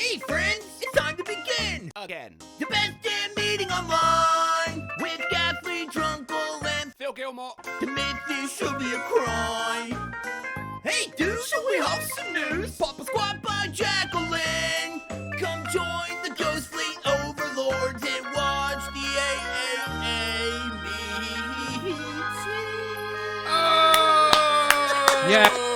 Hey friends, it's time to begin! Again. The best damn meeting online! With Gaffney, Drunkle, and Phil Gilmore. the myth this should be a crime! Hey dude, should we have some news? Papa Squat by Jacqueline! Come join the Ghost Fleet Overlords and watch the AAA meeting! Oh! Yes!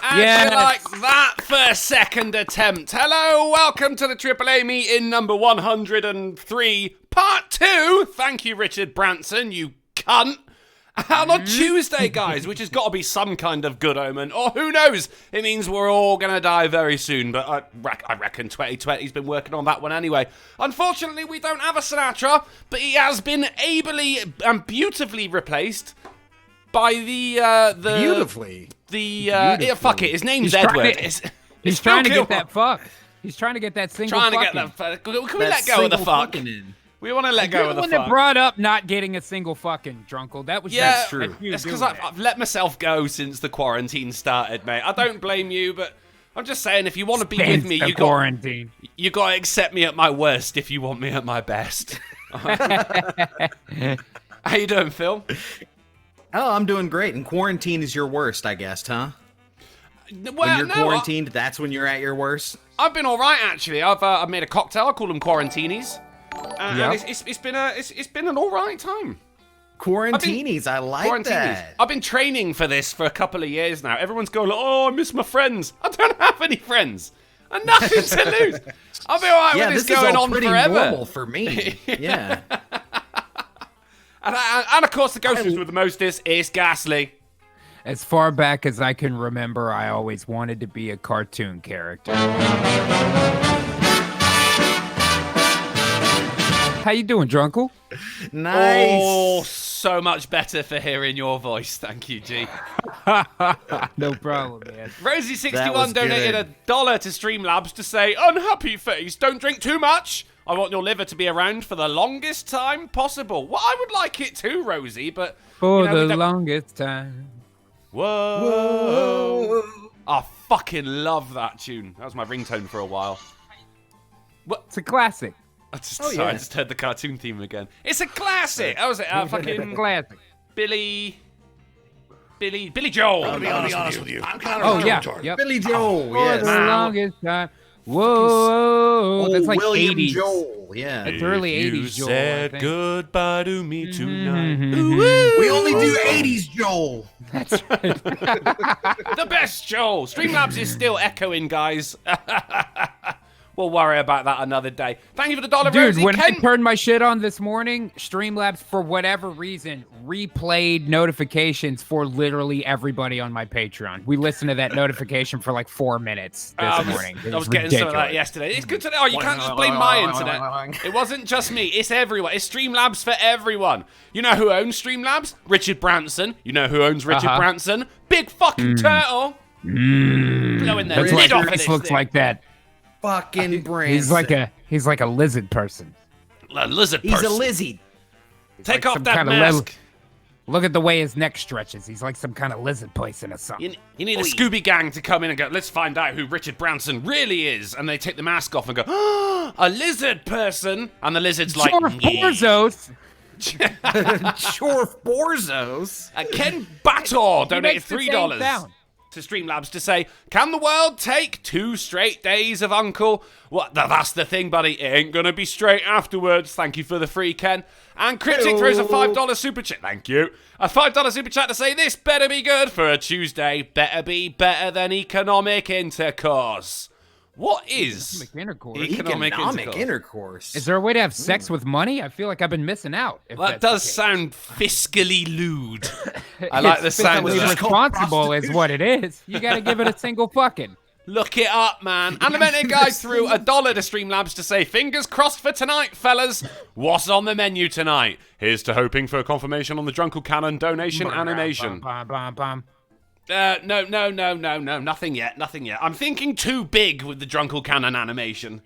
And Yes. like that for second attempt. Hello, welcome to the AAA meeting number 103, part 2. Thank you, Richard Branson, you cunt. And on Tuesday, guys, which has got to be some kind of good omen, or who knows, it means we're all going to die very soon, but I reckon 2020's been working on that one anyway. Unfortunately, we don't have a Sinatra, but he has been ably and beautifully replaced by the Beautifully. Fuck it, his name's Edward. He's trying to get that fuck. He's trying to get that single Trying to fucking. get that. Can we let go of the fuck? We want to let go You're of the the one fuck. that brought up not getting a single fucking, Drunkle. That was Yeah, that's true. it's because I've let myself go since the quarantine started, mate. I don't blame you, but I'm just saying, if you want to be with me, quarantine. you got to accept me at my worst if you want me at my best. How you doing, Phil? Oh, I'm doing great. And quarantine is your worst, I guess, huh? Well, When you're no, quarantined, that's when you're at your worst. I've been all right actually. I've made a cocktail. I call them quarantinis. Yeah. And it's been an all right time. Quarantinis, I like that. I've been training for this for a couple of years now. Everyone's going, oh, I miss my friends. I don't have any friends. And nothing to lose. I'll be all right Yeah, with this this is going all on pretty forever. normal for me. Yeah. And of course, the ghost who's with the mostest is Ghastly. As far back as I can remember, I always wanted to be a cartoon character. How you doing, Drunkle? Nice. Oh, so much better for hearing your voice. Thank you, G. No problem, man. That Rosie61 was donated good. $1 to Streamlabs to say, unhappy face, don't drink too much. I want your liver to be around for the longest time possible. Well, I would like it too, Rosie, but... For you know, we the don't- longest time. Whoa. I fucking love that tune. That was my ringtone for a while. It's a classic. Sorry, I just heard the cartoon theme again. It's a classic. That was it. Fucking Classic. Billy Joel. I'll be honest with you. I'm kind Oh, of yeah. retarded. Yep. Billy Joel, For yes. the longest time. Whoa. That's like William 80s. Joel, yeah. It's early 80s, Joel. I think. goodbye to me tonight. We only do 80s Joel. That's right. The best Joel. Streamlabs is still echoing, guys. We'll worry about that another day. Thank you for the $1, Dude, Rosie. when I Ken- turned my shit on this morning, Streamlabs, for whatever reason, replayed notifications for literally everybody on my Patreon. We listened to that notification for like 4 minutes this morning. It I was getting some of that ridiculous. yesterday. It's good to know. Oh, you can't just blame my internet. It wasn't just me. It's everyone. It's Streamlabs for everyone. You know who owns Streamlabs? Richard Branson. You know who owns Richard Branson? Big fucking turtle. Blowing their That's why lid off of Chris this looks thing. like that. Fucking Branson. He's like a lizard person. A lizard He's person. a lizzie. Take like off some that kind of mask. Look at the way his neck stretches. He's like some kind of lizard person or something. You need a Scooby gang to come in and go, let's find out who Richard Branson really is. And they take the mask off and go, oh, a lizard person. And the lizard's like, Jorf yeah. Borzos. Chorf Borzos. Ken Bator He donated makes the same $3 sound. to Streamlabs to say, can the world take 2 straight days of Uncle? What? That's the thing, buddy. It ain't gonna be straight afterwards. Thank you for the free, Ken. And Cryptic throws a $5 super chat. Thank you. A $5 super chat to say, this better be good for a Tuesday. Better be better than economic intercourse. What is Economic intercourse. Economic intercourse. Is there a way to have sex with money? I feel like I've been missing out. if That that's does the case. sound fiscally lewd. I like the sound of Fiscally that. responsible is what it is. You gotta give it a single fucking. Look it up, man. Animated guy threw $1 to Streamlabs to say, fingers crossed for tonight, fellas. What's on the menu tonight? Here's to hoping for a confirmation on the Drunkle Cannon donation animation. Bum, bum, bum. No, nothing yet. I'm thinking too big with the Drunkle Cannon animation.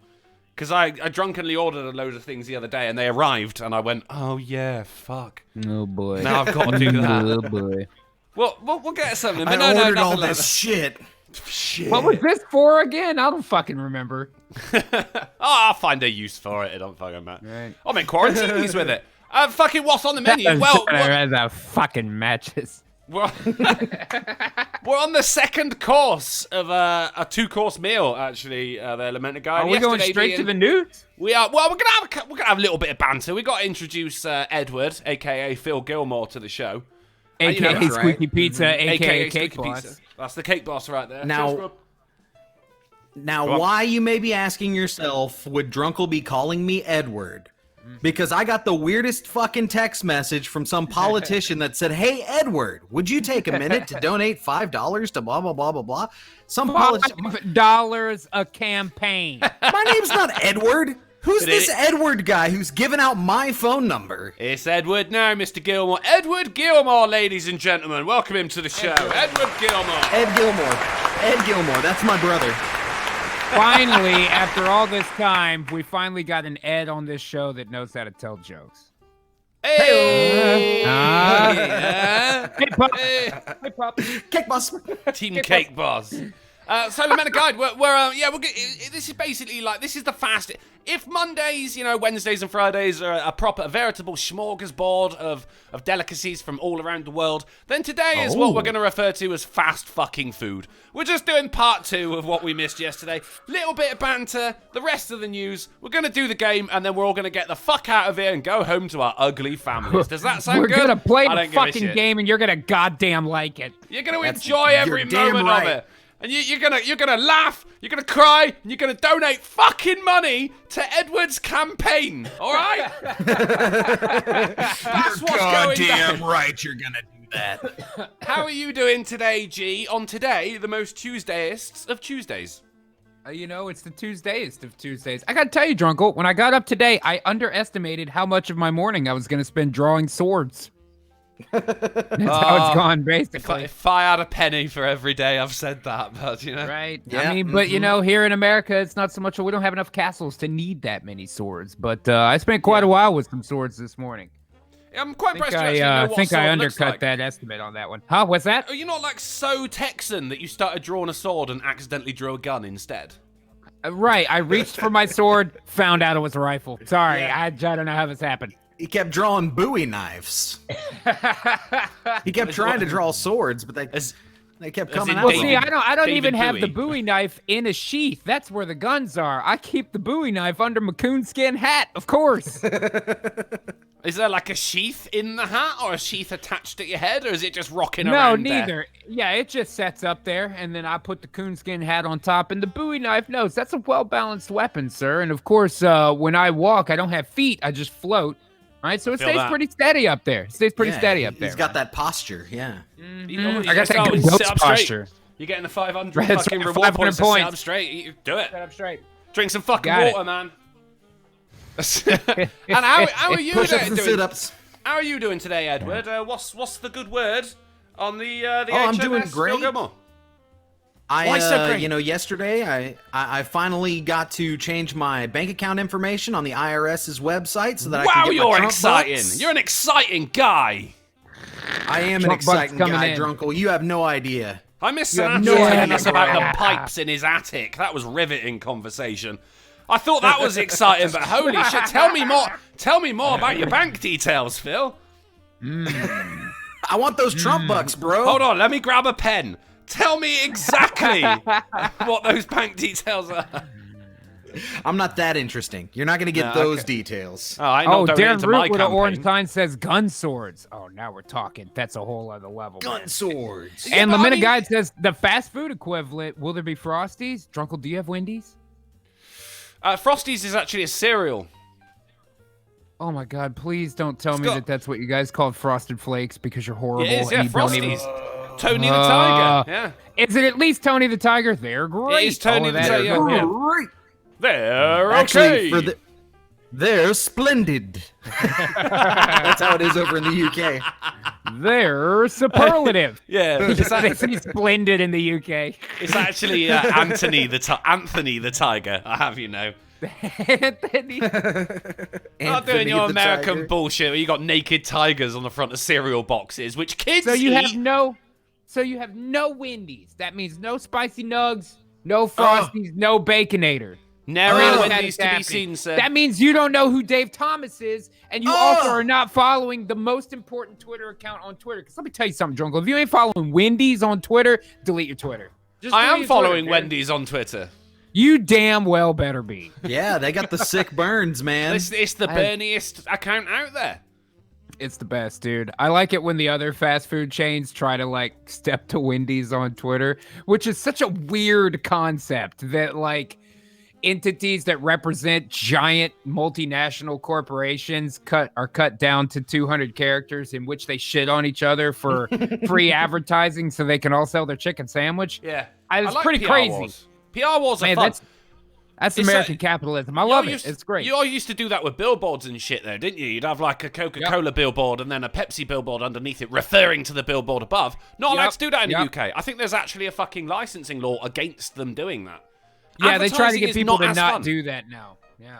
Because I drunkenly ordered a load of things the other day and they arrived and I went, oh yeah, fuck. Oh boy. Now I've got to do that. Oh boy. Well, we'll get something. I But no, ordered all nothing like this that. shit. Shit. What was this for again? I don't fucking remember. I'll find a use for it. It don't fucking matter. Right. I'm in quarantine with it. Fucking what's on the menu? Well, the fucking matches. we're on the second course of a 2-course meal. Actually, the Lamented Guy. Are we going straight to the news? We are. Well, we're gonna have a little bit of banter. We got to introduce Edward, aka Phil Gilmore, to the show. AKA right. Squeaky Pizza, AKA Cake Squeaky Boss. Pizza. That's the Cake Boss right there. Now- Cheers, bro. Now, Go on. why you may be asking yourself, would Drunkle be calling me Edward? Because I got the weirdest fucking text message from some politician that said, "Hey, Edward, would you take a minute to donate $5 to blah, blah, blah, blah, blah?" Some politician. $5 a campaign. My name's not Edward. Who's But this it- Edward guy who's giving out my phone number? It's Edward now, Mr. Gilmore. Edward Gilmore, ladies and gentlemen. Welcome him to the show. Edward Gilmore. Ed Gilmore. Ed Gilmore. That's my brother. Finally, after all this time, we finally got an Ed on this show that knows how to tell jokes. Hey! Hey, Pop. Hey. Hey, Pop. Cake boss. Team Cake Boss. So, Lamented Guide, this is basically like, this is the fast. If Mondays, Wednesdays and Fridays are a veritable smorgasbord of delicacies from all around the world, then today is what we're going to refer to as fast fucking food. We're just doing part 2 of what we missed yesterday. Little bit of banter, the rest of the news. We're going to do the game, and then we're all going to get the fuck out of here and go home to our ugly families. Does that sound We're good? gonna play I the don't give a fucking shit. game, and you're gonna goddamn like it. You're going to That's- enjoy every you're damn moment right. of it. And you're gonna laugh, you're gonna cry, and you're gonna donate fucking money to Edward's campaign. All right? That's what's going down. right you're gonna do that. How are you doing today, G? On today, the most Tuesdayest of Tuesdays. It's the Tuesdayest of Tuesdays. I gotta tell you, Drunkle, when I got up today, I underestimated how much of my morning I was gonna spend drawing swords. That's how it's gone, basically. If I had a penny for every day I've said that, but Right. Yeah, I mean, but here in America, it's not so much. We don't have enough castles to need that many swords. But I spent quite a while with some swords this morning. I'm quite I impressed to actually know I what think sword I looks undercut like. that estimate on that one. Huh? What's that? Are you not like so Texan that you started drawing a sword and accidentally drew a gun instead? Right. I reached for my sword, found out it was a rifle. Sorry, I don't know how this happened. He kept drawing Bowie knives. He kept trying to draw swords, but they kept coming in out. Well, David- see, I don't David even have the Bowie. Bowie knife in a sheath. That's where the guns are. I keep the Bowie knife under my coonskin hat, of course. Is there like a sheath in the hat or a sheath attached at your head, or is it just rocking No, around there? neither. Yeah, it just sets up there, and then I put the coonskin hat on top, and the Bowie knife knows that's a well-balanced weapon, sir. And of course, when I walk, I don't have feet. I just float. Right, so it Feel stays that. pretty steady up there. It stays pretty Yeah, steady up there. He's got that posture, yeah. I got that good ghost posture. You're getting the 500 That's fucking right, reward 500 points to sit points. up straight. You do it. Set up straight. Drink some fucking Got it. water, man. And how are you Push-ups and doing? sit-ups. How are you doing today, Edward? What's the good word on the I'm HMS doing Phil great. Gilmore? I, Why so great? yesterday I finally got to change my bank account information on the IRS's website so that I Wow, can get my you're Trump exciting. bucks. You're an exciting guy. I am Trump an exciting bucks guy, coming in. Drunkle. You have no idea. I missed You have Sinatra no telling idea, us about bro. the pipes in his attic. That was riveting conversation. I thought that was exciting, but holy shit! Tell me more. Tell me more about your bank details, Phil. I want those Trump bucks, bro. Hold on, let me grab a pen. Tell me exactly what those bank details are. I'm not that interesting. You're not going to get No, those okay. details. Oh, I Oh, know Darren into my Root with an orange campaign. sign says gun swords. Oh, now we're talking. That's a whole other level. Gun man. swords. Yeah, And but I Lamented mean- Guide says the fast food equivalent. Will there be Frosties? Drunkle, do you have Wendy's? Frosties is actually a cereal. Oh my God! Please don't tell me got- that that's what you guys called Frosted Flakes because you're horrible. It is, yeah, and you don't even- Frosties. Tony the Tiger. Yeah. Is it at least Tony the Tiger? They're great. It is Tony All of the that Tiger, is- yeah. Great. They're Actually, okay. they're splendid. That's how it is over in the UK. They're superlative. Yeah, it's, They say splendid in the UK. it's actually Anthony the Tiger. I have you know. Anthony. Not doing your American bullshit where you got naked tigers on the front of cereal boxes, which kids So you eat. have no. So you have no Wendy's. That means no spicy nugs, no Frosties, no Baconator. Nary Wendy's to be seen, sir. That means you don't know who Dave Thomas is, and you also are not following the most important Twitter account on Twitter. Because let me tell you something, Drunkle. If you ain't following Wendy's on Twitter, delete your Twitter. I am following Wendy's on Twitter. You damn well better be. Yeah, they got the sick burns, man. It's the burniest account out there. It's the best, dude. I like it when the other fast food chains try to like step to Wendy's on Twitter, which is such a weird concept that like entities that represent giant multinational corporations are cut down to 200 characters in which they shit on each other for free advertising so they can all sell their chicken sandwich. Yeah. It's like pretty PR crazy. Wars. PR wars are Man, fun. That's American capitalism. I love it. It's great. You all used to do that with billboards and shit, though, didn't you? You'd have like a Coca-Cola billboard and then a Pepsi billboard underneath it, referring to the billboard above. Not allowed to do that in the UK. I think there's actually a fucking licensing law against them doing that. Yeah, they try to Advertising get is people to not fun. do that now. Yeah.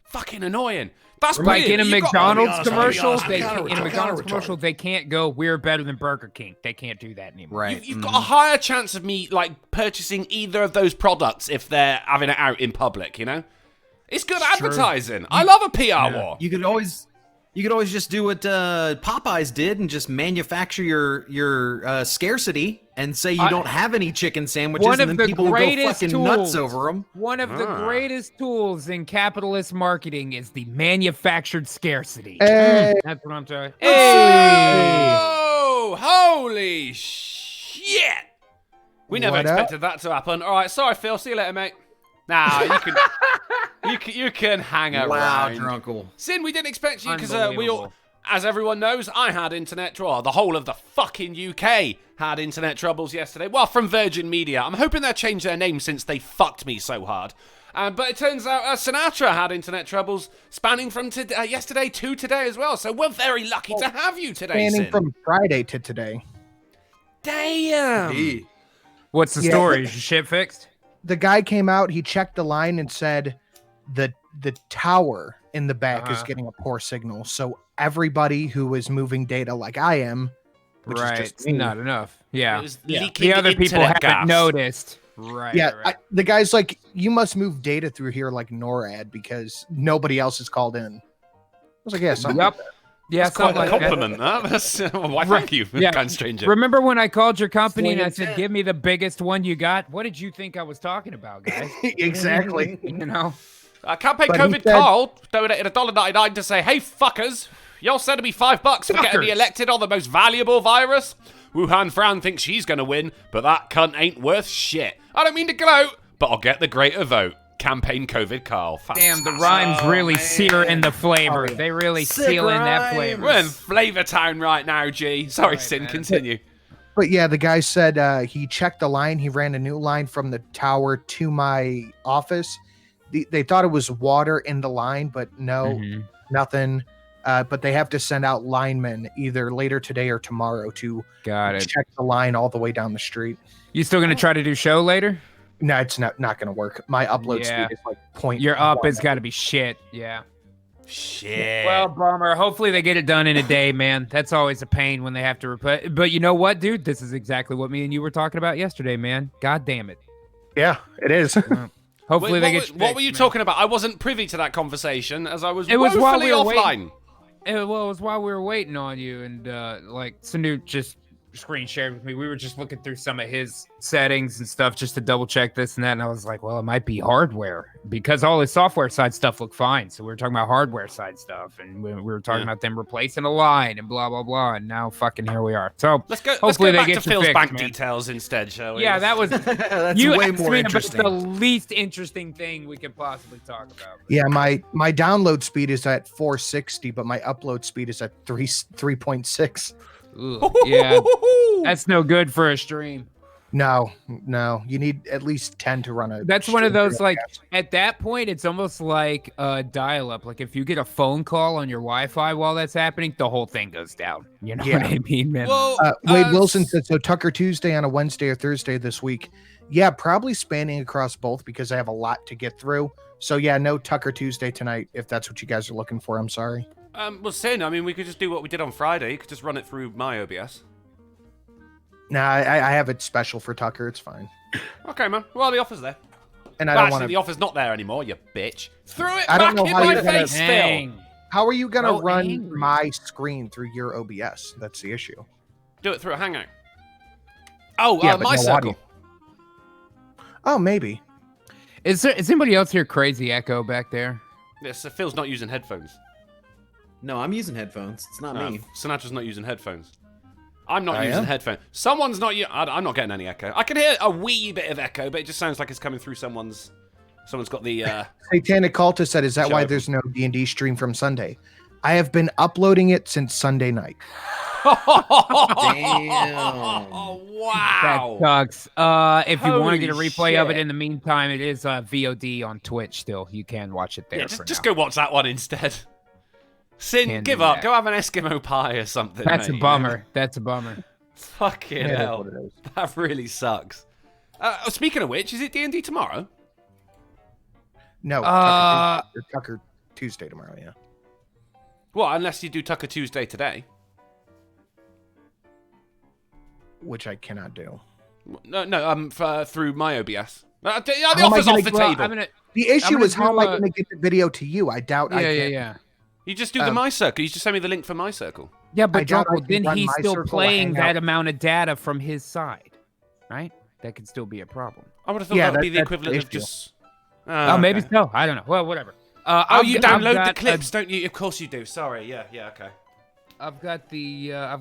Fucking annoying. That's Like in a McDonald's honest, commercial, I'll be in a honest, McDonald's retarded. commercial, they can't go, "We're better than Burger King." They can't do that anymore. Right. You've got a higher chance of me like purchasing either of those products if they're having it out in public, you know? It's good advertising. I love a PR war. You could always just do what Popeyes did and just manufacture your scarcity and say you don't have any chicken sandwiches, One and of then the people would go greatest fucking nuts tools. over them. One of the greatest tools in capitalist marketing is the manufactured scarcity. Hey. That's what I'm saying. Oh, holy shit! We never What up? expected that to happen. All right, sorry, Phil. See you later, mate. Nah, you can hang around. Wow, Drunkle. Sin, we didn't expect you because we Unbelievable. all, as everyone knows, I had internet trouble. The whole of the fucking UK had internet troubles yesterday. Well, from Virgin Media. I'm hoping they'll change their name since they fucked me so hard. But it turns out Sinatra had internet troubles spanning from yesterday to today as well. So we're very lucky to have you today, Spanning Sin. from Friday to today. Damn. What's the Yeah. story? Is your shit fixed? The guy came out, he checked the line and said the tower in the back is getting a poor signal. So everybody who is moving data like I am, which is Right. just me, Not enough. Yeah. It was leaking The other people internet haven't gas. noticed. Right. yeah, right. the guy's like, you must move data through here like NORAD because nobody else is called in. I was like, yeah, something Yep. like that. Yeah, That's quite something a like that. compliment, that. That's, why, thank you, Yeah. kind stranger. Remember when I called your company and I Swinging said, "Give me the biggest one you got"? What did you think I was talking about, guys? Exactly. You know. Campaign But he COVID said- Carl donated $1.99 to say, "Hey fuckers, y'all sending me $5 for getting me Fuckers. elected on the most valuable virus? Wuhan Fran thinks she's gonna win, but that cunt ain't worth shit. I don't mean to gloat, but I'll get the greater vote. Campaign COVID Carl." Damn, the Fantastic. rhymes really sear in the flavor. Oh, yeah. They really Sick seal in that rhymes. flavor. We're in Flavor Town right now, G. Sorry, Right, Sin, man. continue. But yeah, the guy said he checked the line. He ran a new line from the tower to my office. They thought it was water in the line, but no, Mhm. nothing. But they have to send out linemen either later today or tomorrow to Got it. check the line all the way down the street. You still gonna try to do show later? No, it's not going to work. My upload Yeah. speed is like point. Your up one. has got to be shit. Yeah. Shit. Well, bummer. Hopefully they get it done in a day, man. That's always a pain when they have to replace. But you know what, dude? This is exactly what me and you were talking about yesterday, man. God damn it. Yeah, it is. Hopefully Wait, they what, get. what were you talking about? I wasn't privy to that conversation as I was It was while woefully we were offline. Well, it was while we were waiting on you, and like Sanu just screen shared with me. We were just looking through some of his settings and stuff just to double check this and that. And I was like, well, it might be hardware because all his software side stuff looked fine. So we were talking about hardware side stuff, and we were talking about them replacing a line and blah blah blah. And now fucking here we are. So Let's go hopefully they back get to you Phil's fixed, bank man. details instead, shall we? Yeah, that was That's you way asked more me about interesting. the least interesting thing we could possibly talk about. Yeah, my download speed is at 460, but my upload speed is at 3.6. Ugh, yeah, that's no good for a stream. No, you need at least 10 to run a. That's one of stream those for like podcast. at that point it's almost like dial-up. Like if you get a phone call on your Wi-Fi while that's happening, the whole thing goes down. You know what Yeah. I mean, man? Well, Wade Wilson said so. Tucker Tuesday on a Wednesday or Thursday this week. Yeah, probably spanning across both because I have a lot to get through. So yeah, no Tucker Tuesday tonight if that's what you guys are looking for. I'm sorry. well, Sin, I mean, we could just do what we did on Friday. You could just run it through my OBS. Nah, I have it special for Tucker. It's fine. Okay, man. Well, the offer's there. And I Well, don't actually, want the to. offer's not there anymore, you bitch. Threw it I don't back know in how my you're gonna- face, Phil. Dang. How are you gonna So run angry. my screen through your OBS? That's the issue. Do it through a Hangout. Oh, Yeah, but my no circle. audio. Oh, maybe. Is anybody else here crazy echo back there? Yes, Phil's not using headphones. No, I'm using headphones. It's not me. Sinatra's not using headphones. I'm not I using am? headphones. Someone's not. I'm not getting any echo. I can hear a wee bit of echo, but it just sounds like it's coming through someone's. Someone's got the. Satanic Cultist said, "Is that why Sure. there's no D&D stream from Sunday?" I have been uploading it since Sunday night. Damn. Oh wow! That sucks. If you want to get a Holy replay of it shit. in the meantime, it is VOD on Twitch still. You can watch it there. Yeah, for just now. go watch that one instead. Sin, Can give do up. that. Go have an Eskimo pie or something. That's mate, a you bummer. know? That's a bummer. Fucking Yeah, that's hell. what it is. That really sucks. Speaking of which, is it D&D tomorrow? No, Uh, Tucker Tuesday tomorrow. Yeah. Well, unless you do Tucker Tuesday today. Which I cannot do. No, through my OBS. The How am I offer's gonna off the go- table. I'm gonna, The issue gonna is how am I do a- going to get the video to you? I doubt I yeah, can. yeah. You just do the My Circle. You just send me the link for My Circle. Yeah, I but doubt I Drunkle, can then run he's my still circle or playing hang that out. amount of data from his side, right? That could still be a problem. I would have thought Yeah, that would be the that's the equivalent of issue. just... Oh, maybe okay. so. I don't know. Well, whatever. Oh, you download the got clips, don't you? Of course you do. Sorry. Yeah, okay. I've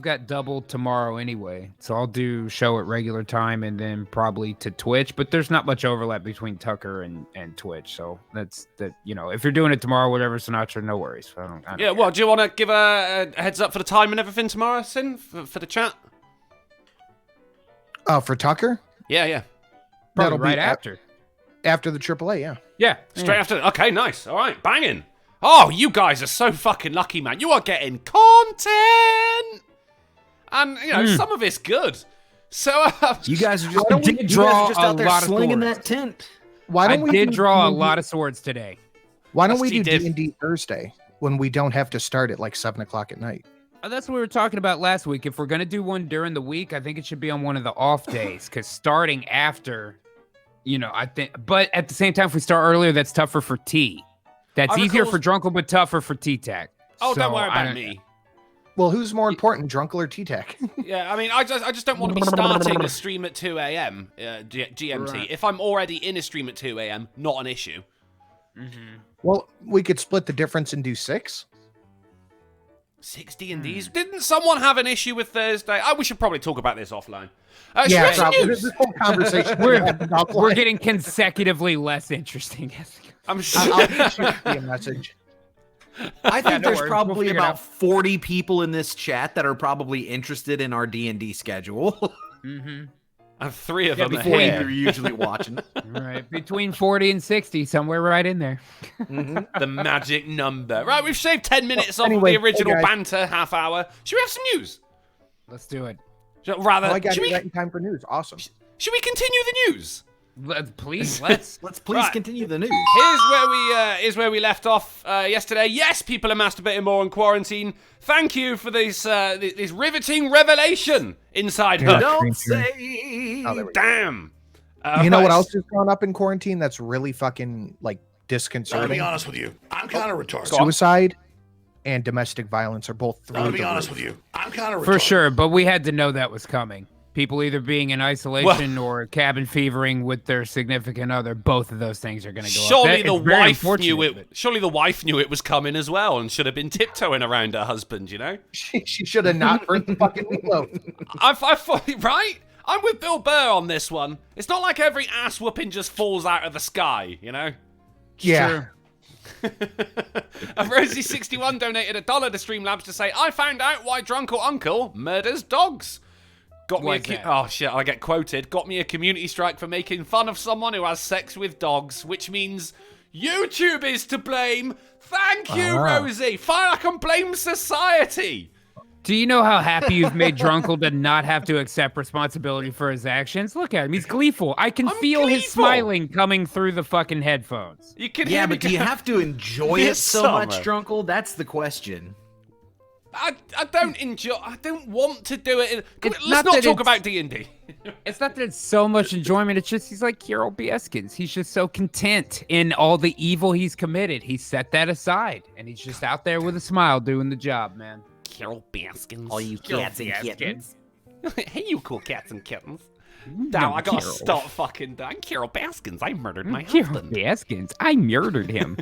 got double tomorrow anyway, so I'll do show at regular time and then probably to Twitch. But there's not much overlap between Tucker and Twitch, so that's that. You know, if you're doing it tomorrow, whatever, Sinatra, no worries. I don't Yeah, well, do you want to give a heads up for the time and everything tomorrow, Sin, for the chat? For Tucker? Yeah. probably that'll be right a- after. After the AAA, yeah. Yeah, Straight after. Okay, nice. All right, banging. Oh, you guys are so fucking lucky, man. You are getting content, and you know some of it's good. So You guys are just, I did draw just a out there lot of slinging swords. that tent. Why I don't we did do draw a D&D lot of swords today. Why don't we Yes, do he did. D&D Thursday when we don't have to start at like 7 o'clock at night? That's what we were talking about last week. If we're gonna do one during the week, I think it should be on one of the off days. Because starting after, you know, I think. But at the same time, if we start earlier, that's tougher for T. That's I easier recall- for Drunkle, but tougher for T-Tac. oh, don't So, worry I about don't- me. Well, who's more important, Drunkle or T-Tac? Yeah, I mean, I just don't want to be starting a stream at 2 a.m. GMT. Right. If I'm already in a stream at 2 a.m., not an issue. Well, we could split the difference and do 6. 6 D&Ds. Didn't someone have an issue with Thursday? We should probably talk about this offline. Should we Yeah, have some probably. news? This whole conversation. We're getting consecutively less interesting. I'm sure. I'll shoot you a message. I think no there's worries. probably We'll figure it about out. 40 people in this chat that are probably interested in our D&D schedule. Mm-hmm. And 3 of Yeah, them are before here. You're usually watching. Right, between 40 and 60, somewhere right in there. The magic number. Right, we've shaved 10 minutes off anyway, of the original hey, guys. banter half hour. Should we have some news? Let's do it. Rather, Oh, I got should, it we, right in time for news. Awesome. should we continue the news? Please, let's. Let's please Right. continue the news. Here's where we left off yesterday. Yes, people are masturbating more in quarantine. Thank you for this this riveting revelation inside Yeah. Hook. Don't say. Oh, there we go. Damn. You know what right. else has gone up in quarantine that's really fucking like I'll be disconcerting? honest with you. I'm kind of retarded. Suicide and domestic violence are both through I'll the be honest roof. with you. I'm kind of retarded. For sure, but we had to know that was coming. People either being in isolation or cabin fevering with their significant other. Both of those things are going to go Surely up. the It's very wife knew unfortunate, it. Surely the wife knew it was coming as well, and should have been tiptoeing around her husband. You know. She should have not burnt the fucking meatloaf. I thought, right? I'm with Bill Burr on this one. It's not like every ass whooping just falls out of the sky, you know? Yeah. Sure. Rosie61 donated $1 to Streamlabs to say, I found out why Drunkle Uncle murders dogs. Got me Why's that? oh shit, I get quoted. Got me a community strike for making fun of someone who has sex with dogs, which means YouTube is to blame. Thank you, Rosie. Fine, I can blame society. Do you know how happy you've made Drunkle to not have to accept responsibility for his actions? Look at him. He's gleeful. I can I'm feel his gleeful. smiling coming through the fucking headphones. You can Yeah, hear me but do you go- have to enjoy This it so much, summer. Drunkle? That's the question. I don't want to do it. It's Let's not not that talk it's- about D&D. It's not that it's so much enjoyment. It's just he's like Carol Baskins. He's just so content in all the evil he's committed. He set that aside, and he's just out there with a smile doing the job, man. Carol Baskins. All you cats and kittens. Hey, you cool cats and kittens. Now I gotta Carol. stop fucking. I'm Carol Baskins. I murdered my Carol husband. Baskins. I murdered him.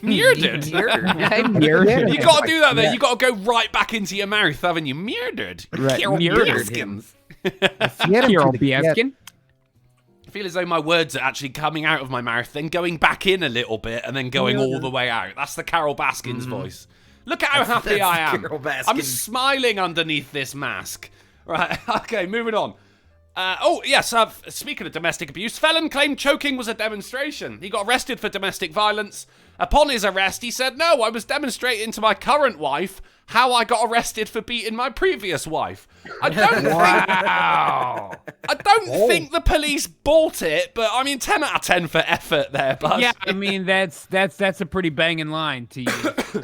Murdered. I murdered him. You gotta do that then. You gotta go right back into your mouth, haven't you? Murdered. Right, Carol murdered Baskins. Carol Baskin. I feel as though my words are actually coming out of my mouth, then going back in a little bit, and then going all the way out. That's the Carol Baskins voice. Look at how happy that's I am. Carol I'm Baskins. smiling underneath this mask. Right, okay, moving on. Speaking of domestic abuse, felon claimed choking was a demonstration. He got arrested for domestic violence. Upon his arrest, he said, "No, I was demonstrating to my current wife how I got arrested for beating my previous wife." I don't Wow. I don't think the police bought it, but I mean, 10 out of 10 for effort there, bud. Yeah, I mean that's a pretty banging line to use.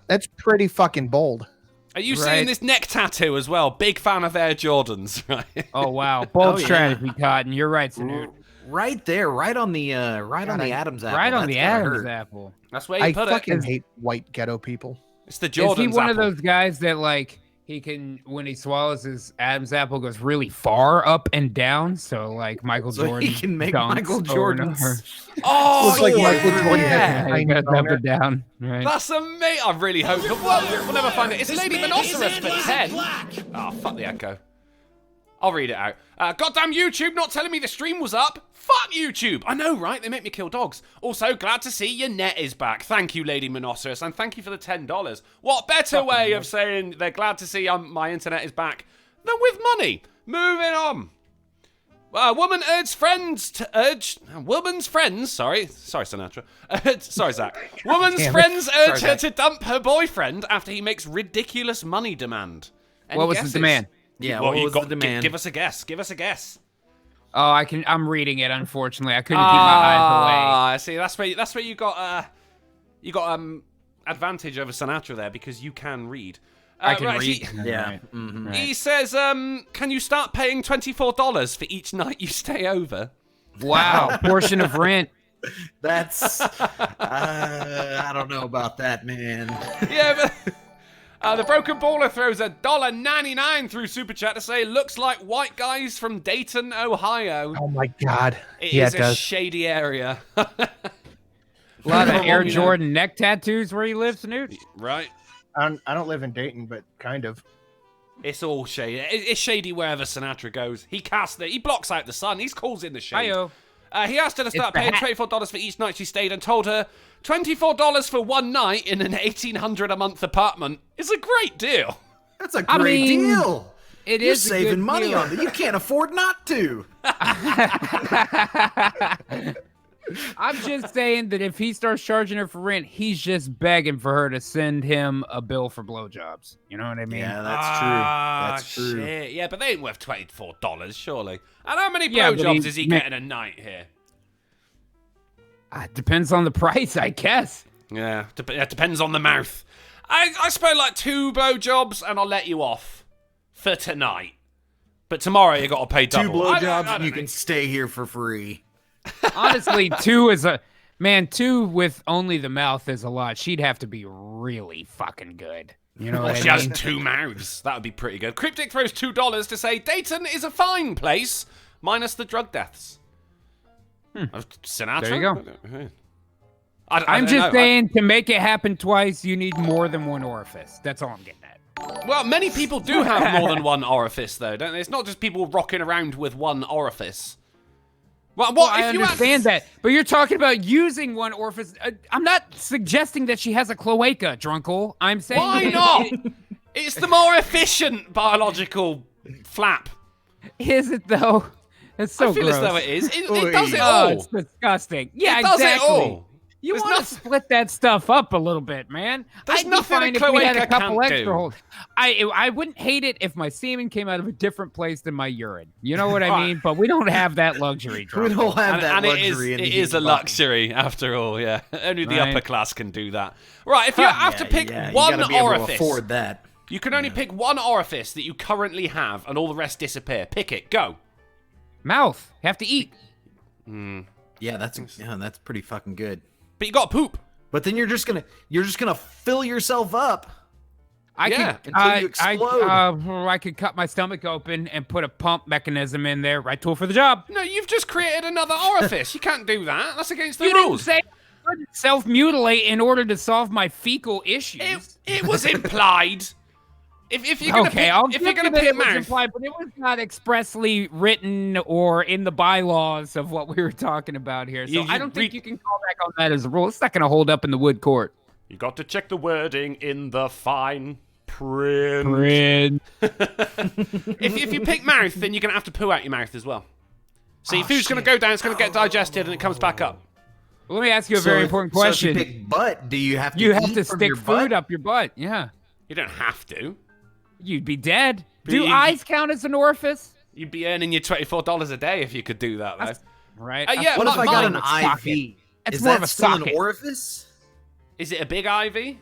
That's pretty fucking bold. Are you Right. seeing this neck tattoo as well? Big fan of Air Jordans, right? Oh wow, bold Oh, yeah. strategy, Cotton. You're right, Snoot. Right there, right on the Adam's apple. Right on That's the gotta Adam's hurt. apple. That's where you I put fucking it. hate white ghetto people. It's the Jordans Is he one apple. of those guys that like he can when he swallows his Adam's apple goes really far up and down? So like Michael So Jordan. he can make dunks Michael over Jordan's. her. Oh, Looks like yeah. Michael Jordan has Yeah, a he tiny goes up boner. and down. Right. That's amazing. I really hope. We'll never find it. It's Lady Monoceros for 10. Oh, fuck the echo. I'll read it out. Goddamn YouTube not telling me the stream was up. Fuck YouTube. I know, right? They make me kill dogs. Also, glad to see your net is back. Thank you, Lady Monoceros, and thank you for the $10. What better way of saying they're glad to see my internet is back than with money? Moving on. Woman's friends, sorry Sinatra. Sorry, Zach. Woman's Damn it. friends urge Sorry, her to dump her boyfriend after he makes ridiculous money demand. Any What was guesses? the demand? Yeah, Well, what you was got, the demand? Give us a guess. Give us a guess. Oh, I'm reading it. Unfortunately, I couldn't keep my eyes See, that's where you got advantage over Sinatra there because you can read. away. I can right, read. Yeah. Right. Mhm. Right. He says, can you start paying $24 for each night you stay over? Wow, portion of rent. That's I don't know about that, man. Yeah, but the Broken Baller throws $1.99 through Super Chat to say, looks like white guys from Dayton, Ohio. Oh my god. It Yeah, is it a does. shady area. A lot of Air You know. Jordan neck tattoos where you live, Snoot. Right? I don't live in Dayton, but kind of. It's all shady. It's shady wherever Sinatra goes. He casts it. He blocks out the sun. He calls in the shade. Hiyo. He asked her to start the paying hat. $24 for each night she stayed and told her $24 for one night in an $1,800 a month apartment is a great deal. That's a I great mean, deal. It You're is a saving good money deal. on it. You can't afford not to. I'm just saying that if he starts charging her for rent, he's just begging for her to send him a bill for blowjobs. You know what I mean? Yeah, Ah, that's true. That's true. Shit. Yeah, but they ain't worth $24, surely. And how many Yeah, but blowjobs he is he ma- getting a night here? Depends on the price, I guess. Yeah, it depends on the mouth. I suppose like 2 blowjobs and I'll let you off for tonight. But tomorrow you got to pay Two double. blowjobs I and you know. can stay here for free. Honestly, 2 is a man. 2 with only the mouth is a lot. She'd have to be really fucking good. You know Well, what she I has mean? 2 mouths. That would be pretty good. Cryptic throws $2 to say Dayton is a fine place, minus the drug deaths. Sinatra? There you go. I I'm don't just know. saying, to make it happen twice, you need more than one orifice. That's all I'm getting at. Well, many people do have more than one orifice, though, don't they? It's not just people rocking around with one orifice. Well, what I if you understand that, but you're talking about using one orifice. I'm not suggesting that she has a cloaca, Drunkle. I'm saying Why that not? It's the more efficient biological flap. Is it though? It's so I feel gross. as though it is. It Oy. does it Oh, all. it's disgusting. Yeah, It does exactly. it all. You There's want to nothing- split that stuff up a little bit, man. There's I'd be nothing a fine if we had a cloaca couple can't extra do. holes. I wouldn't hate it if my semen came out of a different place than my urine. You know what I Right. mean? But we don't have that luxury. We Drunkle. don't have that And it luxury. is, in it the is a heat luxury, after all, yeah. Only the Right. upper class can do that. Right, if you have to pick you one gotta be able to orifice. afford that. You can only pick one orifice that you currently have, and all the rest disappear. Pick it. Go. Mouth. You have to eat. Yeah, that's pretty fucking good. But you got to poop. But then you're just gonna fill yourself up. Yeah, until you explode. I could cut my stomach open and put a pump mechanism in there. Right tool for the job. No, you've just created another orifice. You can't do that. That's against the You rules. didn't say I couldn't self-mutilate in order to solve my fecal issues. It was implied. If you're gonna Okay, I'll pick, if give you're gonna you that pick it was mouth, implied, but it was not expressly written or in the bylaws of what we were talking about here. So I don't think you can call back on that as a rule. It's not going to hold up in the wood court. you got to check the wording in the fine print. If you pick mouth, then you're gonna have to poo out your mouth as well. So your food's gonna go down. It's gonna get digested, and it comes back up. Well, let me ask you a very important question. So if you pick butt, do you have to? You have eat to from stick your food butt? up your butt. Yeah, You don't have to. you'd be dead. But Do you- eyes count as an orifice? You'd be earning your $24 a day if you could do that, though. Right. Yeah, What if I got an socket. IV? It's Is more that of a still socket. an orifice? Is it a big IV?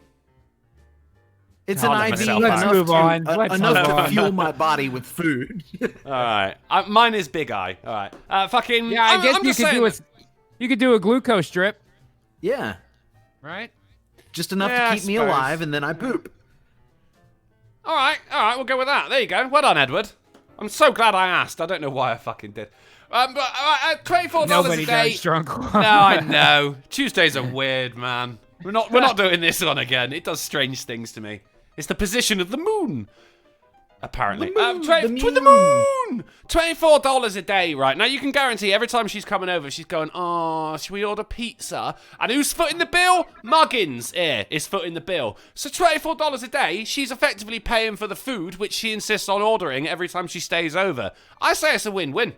It's I'll an let IV myself enough, out. move on. to, Let's enough move to on. fuel my body with food. All right. Mine is big eye. All right. Fucking. Yeah, I guess I'm you just could saying do that- you could do a glucose drip, Yeah, right? just enough Yeah, I to keep me suppose. alive, and then I poop. All right. We'll go with that. There you go. Well done, Edward. I'm so glad I asked. I don't know why I fucking did. But $24 Nobody a day. does drunk. No, I know. Tuesdays are weird, man. We're not doing this one again. It does strange things to me. It's the position of the moon. Apparently. The moon! $24 a day, right? Now, you can guarantee every time she's coming over, she's going, oh, should we order pizza? And who's footing the bill? Muggins here is footing the bill. So $24 a day, she's effectively paying for the food, which she insists on ordering every time she stays over. I say it's a win-win.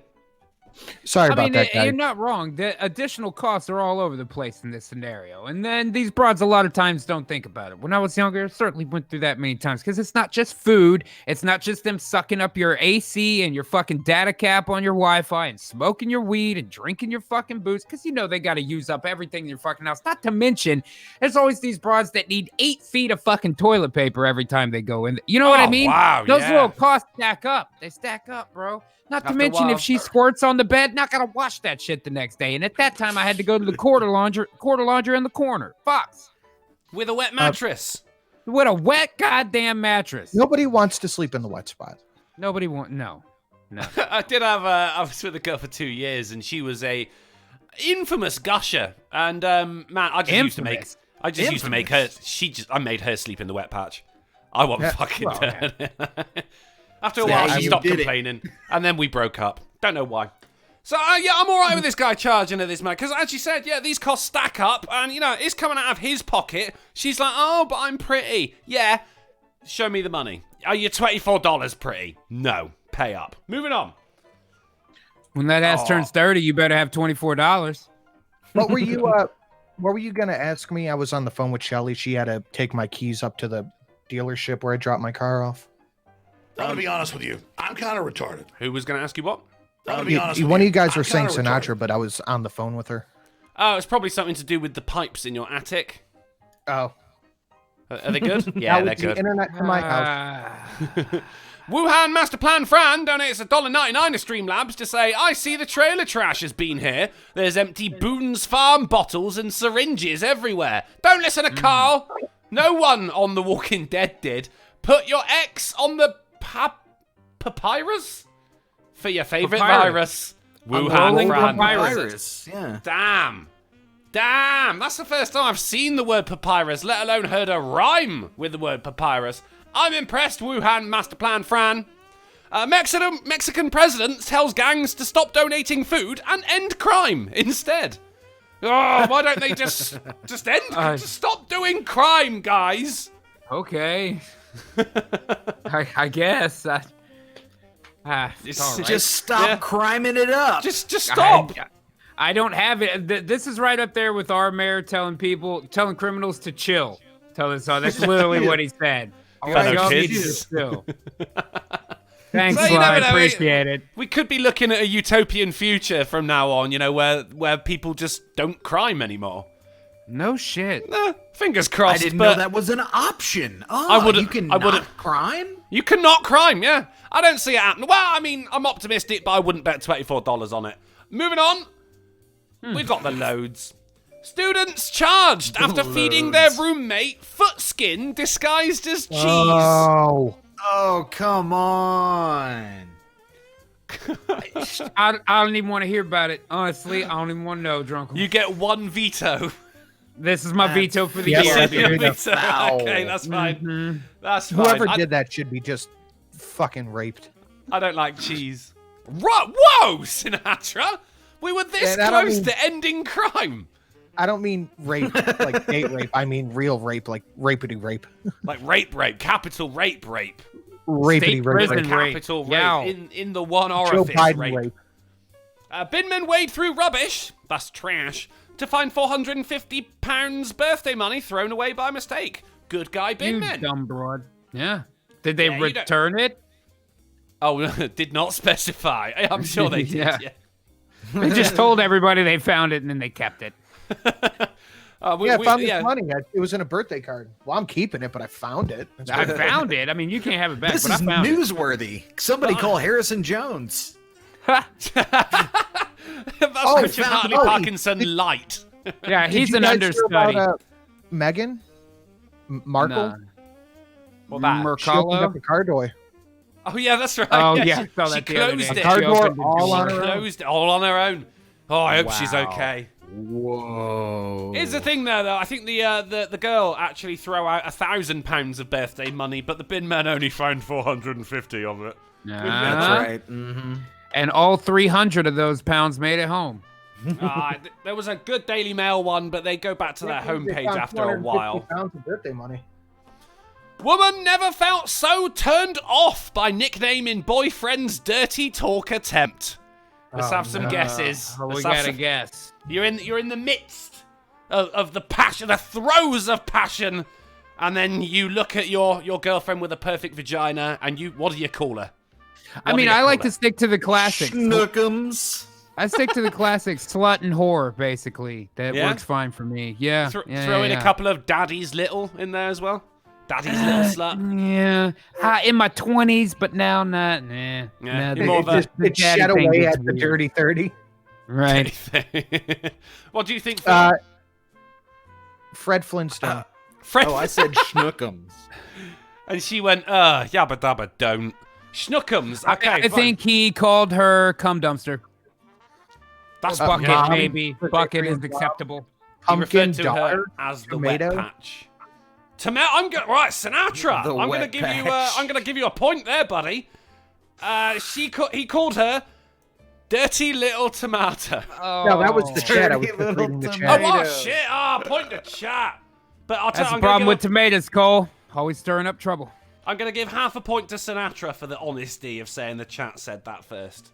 Sorry I about mean, that, guy. you're not wrong. The additional costs are all over the place in this scenario. And then these broads a lot of times don't think about it. When I was younger, I certainly went through that many times because it's not just food. It's not just them sucking up your AC and your fucking data cap on your Wi-Fi and smoking your weed and drinking your fucking booze because you know they got to use up everything in your fucking house. Not to mention, there's always these broads that need 8 feet of fucking toilet paper every time they go in. You know what I mean? Wow, Those yeah. little costs stack up. They stack up, bro. Not to After a mention, while. if she squirts on the bed, not gonna wash that shit the next day. And at that time, I had to go to the quarter laundry in the corner. Fox. With a wet mattress. With a wet goddamn mattress. Nobody wants to sleep in the wet spot. Nobody want no. I was with a girl for 2 years, and she was a infamous gusher. And man, I just used to make her. I made her sleep in the wet patch. I wasn't fucking doing it. After a while, she stopped complaining, and then we broke up. Don't know why. So yeah, I'm all right with this guy charging her this man, because as you said, yeah, these costs stack up, and you know it's coming out of his pocket. She's like, oh, but I'm pretty. Yeah, show me the money. Are you $24 pretty? No, pay up. Moving on. When that ass turns 30, you better have $24. What were you what were you gonna ask me? I was on the phone with Shelly. She had to take my keys up to the dealership where I dropped my car off. I'm gonna be honest with you. I'm kind of retarded. Who was going to ask you what? I'm gonna be honest with One you. of you guys I'm were saying kinda Sinatra, retarded. but I was on the phone with her. Oh, it's probably something to do with the pipes in your attic. Oh, Are they good? Yeah, that they're was the good. internet to my house. Wuhan Master Plan Fran donates $1.99 to Streamlabs to say, I see the trailer trash has been here. There's empty Boone's Farm bottles and syringes everywhere. Don't listen to Carl. No one on The Walking Dead did. Put your X on the papyrus for your favorite virus. Wuhan rolling Fran. Papyrus. Yeah. Damn, that's the first time I've seen the word papyrus, let alone heard a rhyme with the word papyrus. I'm impressed, Wuhan Master Plan Fran. Mexican president tells gangs to stop donating food and end crime instead. Oh, why don't they just stop doing crime, guys? Okay. I guess. It's all right. Just stop criming it up. Just stop. I don't have it. This is right up there with our mayor telling criminals to chill. That's literally what he said. Fellow Y'all need kids. to chill. Thanks, So you Sly. never know, Appreciate it. We could be looking at a utopian future from now on, you know, where people just don't crime anymore. No shit. Fingers crossed. I didn't but know that was an option. Oh, I wouldn't- You can I wouldn't- not crime? You cannot crime, yeah. I don't see it happening. Well, I mean, I'm optimistic, but I wouldn't bet $24 on it. Moving on. We've got the loads. Students charged after feeding their roommate foot skin disguised as cheese. Oh, come on. I don't even want to hear about it. Honestly, I don't even want to know, Drunkle. You get one veto. This is my veto for the Yeah, year. right. Your dude. veto. Foul. Okay, that's fine. That's fine. Whoever did that should be just fucking raped. I don't like cheese. Whoa, Sinatra! We were this Yeah, I don't close mean- to ending crime. I don't mean rape like date rape. I mean real rape, like rapity rape. Like rape, capital rape. Rapity State rape. prison rape. rape. Capital Yeah. rape in the one Joe orifice Biden rape. rape. Binman wade through rubbish, that's trash, to find £450 birthday money thrown away by mistake. Good guy You Binman. dumb broad. Yeah. Did they Yeah, you don't- return it? Oh, did not specify. I'm sure they did. Yeah. Yeah. They just told everybody they found it and then they kept it. I found this money. It was in a birthday card. Well, I'm keeping it, but I found it. That's I good. found it. I mean, you can't have it back, This but is I found it. newsworthy. Somebody call Harrison Jones. That's Richard found Hartley the money. Parkinson light. Yeah, Did he's you an guys hear understudy. about, Meghan Markle. Nah. What that? She opened Mercalo? up the car door. Oh yeah, that's right. Oh, yeah, yeah, I she, saw she that the other closed day. it. Car She door opened it all too. on She her own. closed it all on her own. Oh, I hope she's Wow. okay. Whoa. Here's the thing, though. I think the girl actually threw out £1,000 of birthday money, but the bin man only found 450 of it. Nah. That's right. Mm-hmm. And all 300 of those pounds made it home. There was a good Daily Mail one, but they go back to their They homepage found after a 250 while. pounds of birthday money. Woman never felt so turned off by nicknaming boyfriend's dirty talk attempt. Let's have some guesses. We Let's have gotta some- guess. You're in the midst of the passion, the throes of passion, and then you look at your girlfriend with a perfect vagina, and what do you call her? I What mean, do you I like call to her? stick to the classics. Schnookums. I stick to the classics, slut and whore, basically. That Yeah? works fine for me. Yeah. Throw yeah, in yeah. a couple of Daddy's Little in there as well. Daddy's Little Slut. Yeah. In my 20s, but now not. Nah. Yeah, Nah, you're more of a- the It daddy shed thing away gets at the weird. dirty 30. Right. What do you think, Phil? Fred Flintstone. Fred? Oh, I said schnookums. And she went, yabba dabba don't. Schnookums. Okay, I fine. think he called her cum dumpster. that's Bucket, yeah. maybe. Put Bucket it is in acceptable. He Pumpkin referred to her daughter. as the tomato. wet patch. I'm going right, Sinatra. The I'm gonna wet give you. patch. I'm gonna give you a point there, buddy. He called her dirty little tomato. No, that was the chat. I was Dirty just little reading the Oh, chat. what shit! Point to chat. But I'll tell That's you, the problem with tomatoes, Cole. Always stirring up trouble. I'm gonna give half a point to Sinatra for the honesty of saying the chat said that first.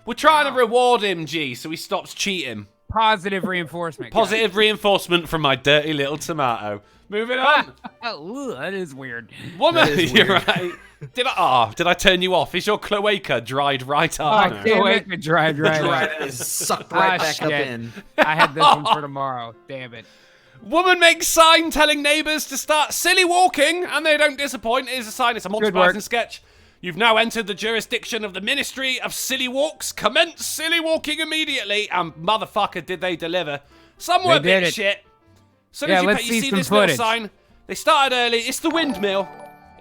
We're trying to reward him, G, so he stops cheating. Positive reinforcement. Positive reinforcement from my dirty little tomato. Moving on. Ooh, that is weird. Woman, That is you're weird. right. Did I turn you off? Is your cloaca dried right Oh, up? I can't wait to drive right. Right, is sucked right Ah, back up shit. in. I had this one for tomorrow. Damn it. Woman makes sign telling neighbours to start silly walking, and they don't disappoint. It is a sign. It's a Monty Good work. Python sketch. You've now entered the jurisdiction of the Ministry of Silly Walks. Commence silly walking immediately. And motherfucker, did they deliver. Some were a They did bit it. shit. So Yeah, as let's you see see some this footage. little sign. They started early. It's the windmill.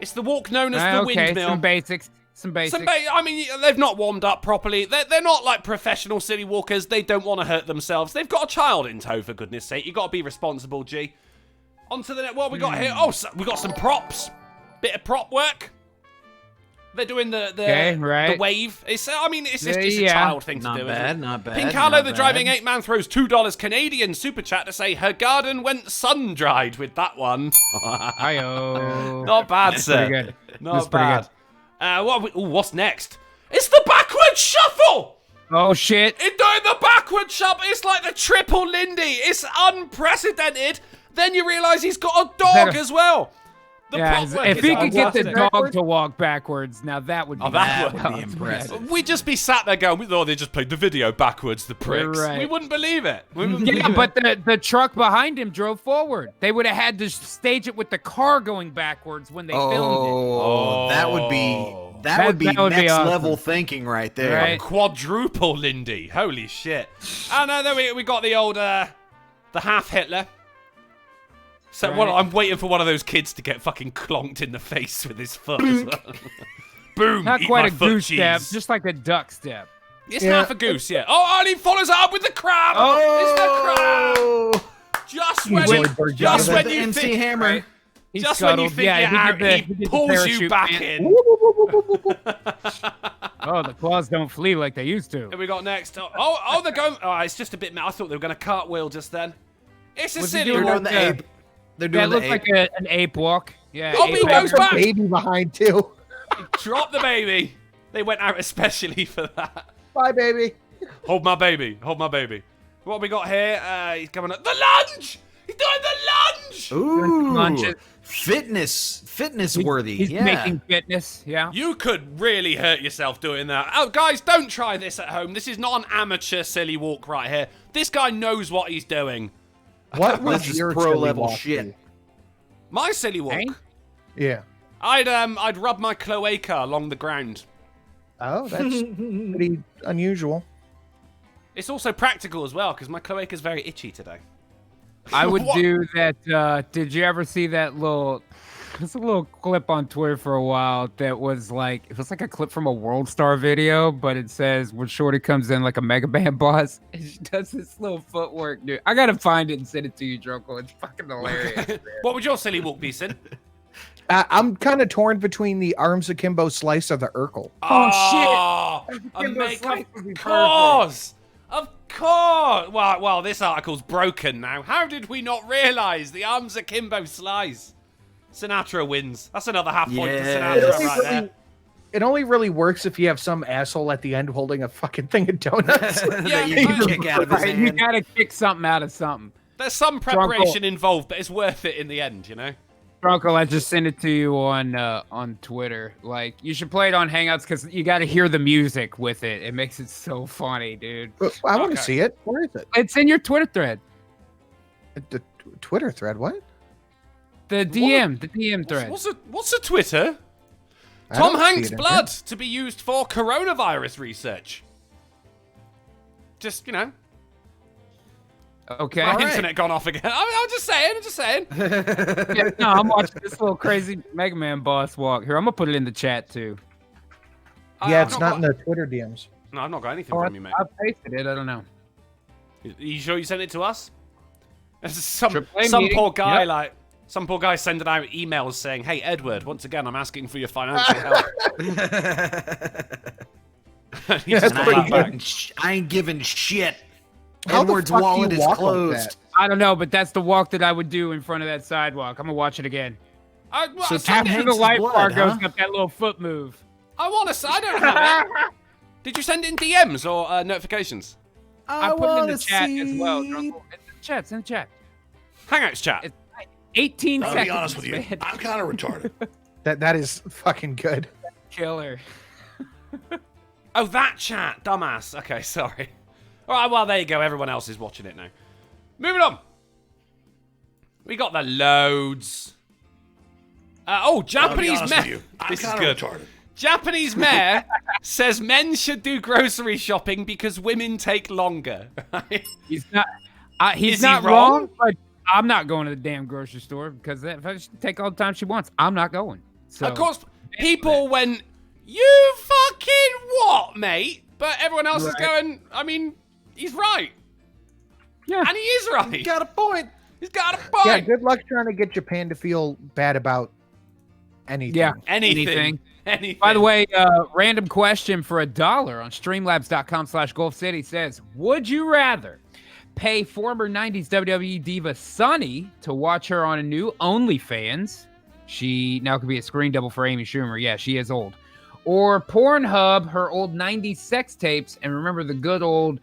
It's the walk known as the Okay, windmill. some basics. Some basics. I mean, they've not warmed up properly. They're not like professional silly walkers. They don't want to hurt themselves. They've got a child in tow, for goodness sake. You've got to be responsible, G. On to the next. What we got here? Oh, so we got some props. Bit of prop work. They're doing the Okay, right. the wave. It's just a Yeah. child thing to Not do. bad, isn't it? not bad. Pink not Harlow, the bad. driving ape man, throws $2 Canadian super chat to say her garden went sun dried with that one. Hi-yo. Not bad, That's sir. pretty good. Not That's pretty bad. What's next? It's the backward shuffle. Oh, shit. It's doing the backward shuffle. It's like the triple Lindy. It's unprecedented. Then you realise he's got a dog that a- as well. Yeah, footwork if is he could get the fantastic. dog to walk backwards, now that would be, that would be impressive. We'd just be sat there going, "Oh, they just played the video backwards, the pricks." Right. We wouldn't believe it. We wouldn't believe Yeah, it. but the truck behind him drove forward. They would have had to stage it with the car going backwards when they filmed Oh, that would be That would be would be next awesome. level thinking right there. Right. Quadruple Lindy. Holy shit. Oh no, then we got the old the half Hitler. So Right. I'm waiting for one of those kids to get fucking clonked in the face with his foot as well. Boom. it. Not eat quite my a foot goose cheese. step, just like a duck step. It's Yeah. half a goose, yeah. Oh, and he follows it up with the crab. It's the crab. Just You when enjoyed he, Bird just Johnson. when The you MC think, Hammer. He just when you scuttled. think Yeah, you're he out, did he the pulls you parachute back man. in. Oh, the claws don't flee like they used to. What we got next? Oh, they're going. Oh, it's just a bit. I thought they were going to cartwheel just then. It's a Was he silly doing They're one. doing the ape. They're That doing the looked ape. like an ape walk. Yeah. Oh, ape he walk. goes back. Baby behind too. Drop the baby. They went out especially for that. Bye, baby. Hold my baby. Hold my baby. What have we got here? He's coming up. The lunge. He's doing the lunge. Ooh, Lunges. fitness worthy. He's yeah. making fitness. Yeah. You could really hurt yourself doing that. Oh, guys, don't try this at home. This is not an amateur silly walk right here. This guy knows what he's doing. What was This is your pro silly level walk shit. be? My silly walk. Hey? Yeah. I'd rub my cloaca along the ground. Oh, that's pretty unusual. It's also practical as well because my cloaca is very itchy today. I would What? do that. Did you ever see that little? There's a little clip on Twitter for a while that was like it was like a clip from a World Star video, but it says when Shorty comes in like a Mega Man boss, and she does this little footwork, dude. I gotta find it and send it to you, Drunkle. It's fucking hilarious. What would your silly walk be, Sin? I'm kind of torn between the arms akimbo slice or the Urkel. Oh, shit! A Akimbo make slice of would be perfect. course. Of course. Well, this article's broken now. How did we not realise the arms akimbo slice? Sinatra wins. That's another half point for Yeah. Sinatra right there. It only really works if you have some asshole at the end holding a fucking thing of donuts. Yeah, that you can but- kick out of his Right, you hand. gotta kick something out of something. There's some preparation involved, but it's worth it in the end, you know? Drunkle, I just sent it to you on Twitter. Like, you should play it on Hangouts because you got to hear the music with it. It makes it so funny, dude. I want Okay. to see it. Where is it? It's in your Twitter thread. The Twitter thread. What? The DM thread. What's a Twitter? I Tom don't see Hanks' it in blood to be used for coronavirus research. Just, you know, Okay. my All right. internet gone off again. I'm just saying. Yeah, no, I'm watching this little crazy Mega Man boss walk. Here, I'm gonna put it in the chat too. Yeah, I've it's not in got- the Twitter DMs. No, I've not got anything Oh, from you, mate. I pasted it. I don't know. You sure you sent it to us? There's some AAA meeting. poor guy Yep. some poor guy sending out emails saying, "Hey Edward, once again I'm asking for your financial help." He just That's got pretty that good. back. I ain't giving shit. How the Edward's fuck do you wallet is walk like closed. that? I don't know, but that's the walk that I would do in front of that sidewalk. I'm gonna watch it again. Well, So send Tom it- The Hanks' light blood, bar goes huh? up that little foot move. I want to. I don't have it. Did you send it in DMs or notifications? I put it in the chat as well. Drunkle. It's in the chat. Hangouts chat. It's 18 I'll seconds. be honest with you. man. I'm kind of retarded. That is fucking good. Killer. Oh, that chat, dumbass. Okay, sorry. All right, well, there you go. Everyone else is watching it now. Moving on. We got the loads. I'll be Japanese honest with mayor. you. I'm This is kind good. of retarded. Japanese mayor says men should do grocery shopping because women take longer. He's not. He's Is he not wrong? wrong, but I'm not going to the damn grocery store because if I just take all the time she wants, I'm not going. So Of course, people went, "You fucking what, mate?" But everyone else is Right. going, I mean, he's right. yeah. And he is right. Got a point. He's got a point. Yeah, good luck trying to get Japan to feel bad about anything. Yeah. Anything. Anything. By the way, random question for $1 on streamlabs.com/Gulf City says, would you rather pay former 90s WWE diva Sunny to watch her on a new OnlyFans? She now could be a screen double for Amy Schumer. Yeah, she is old. Or Pornhub, her old 90s sex tapes, and remember the good old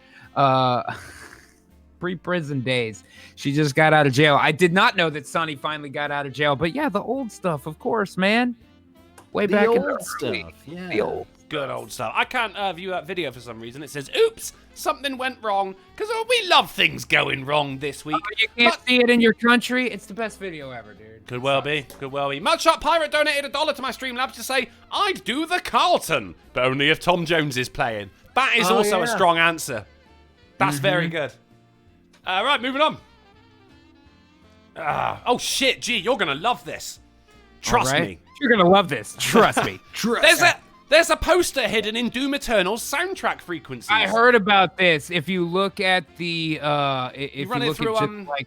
pre-prison days. She just got out of jail. I did not know that Sonny finally got out of jail, but yeah, the old stuff, of course, man. Way back in the stuff. Yeah. the old. Good old stuff. I can't view that video for some reason. It says, oops, something went wrong. Because we love things going wrong this week. Oh, you can't see it in your country? It's the best video ever, dude. Could well be. Could well be. Mudshot Pirate donated $1 to my Streamlabs to say, I'd do the Carlton, but only if Tom Jones is playing. That is also a strong answer. That's very good. Right, moving on. Oh, shit, G, you're going to love this. Trust me. You're going to love this. Trust me. There's a poster hidden in Doom Eternal's soundtrack frequencies. I heard about this. If you look at the, if you run it look through, at just like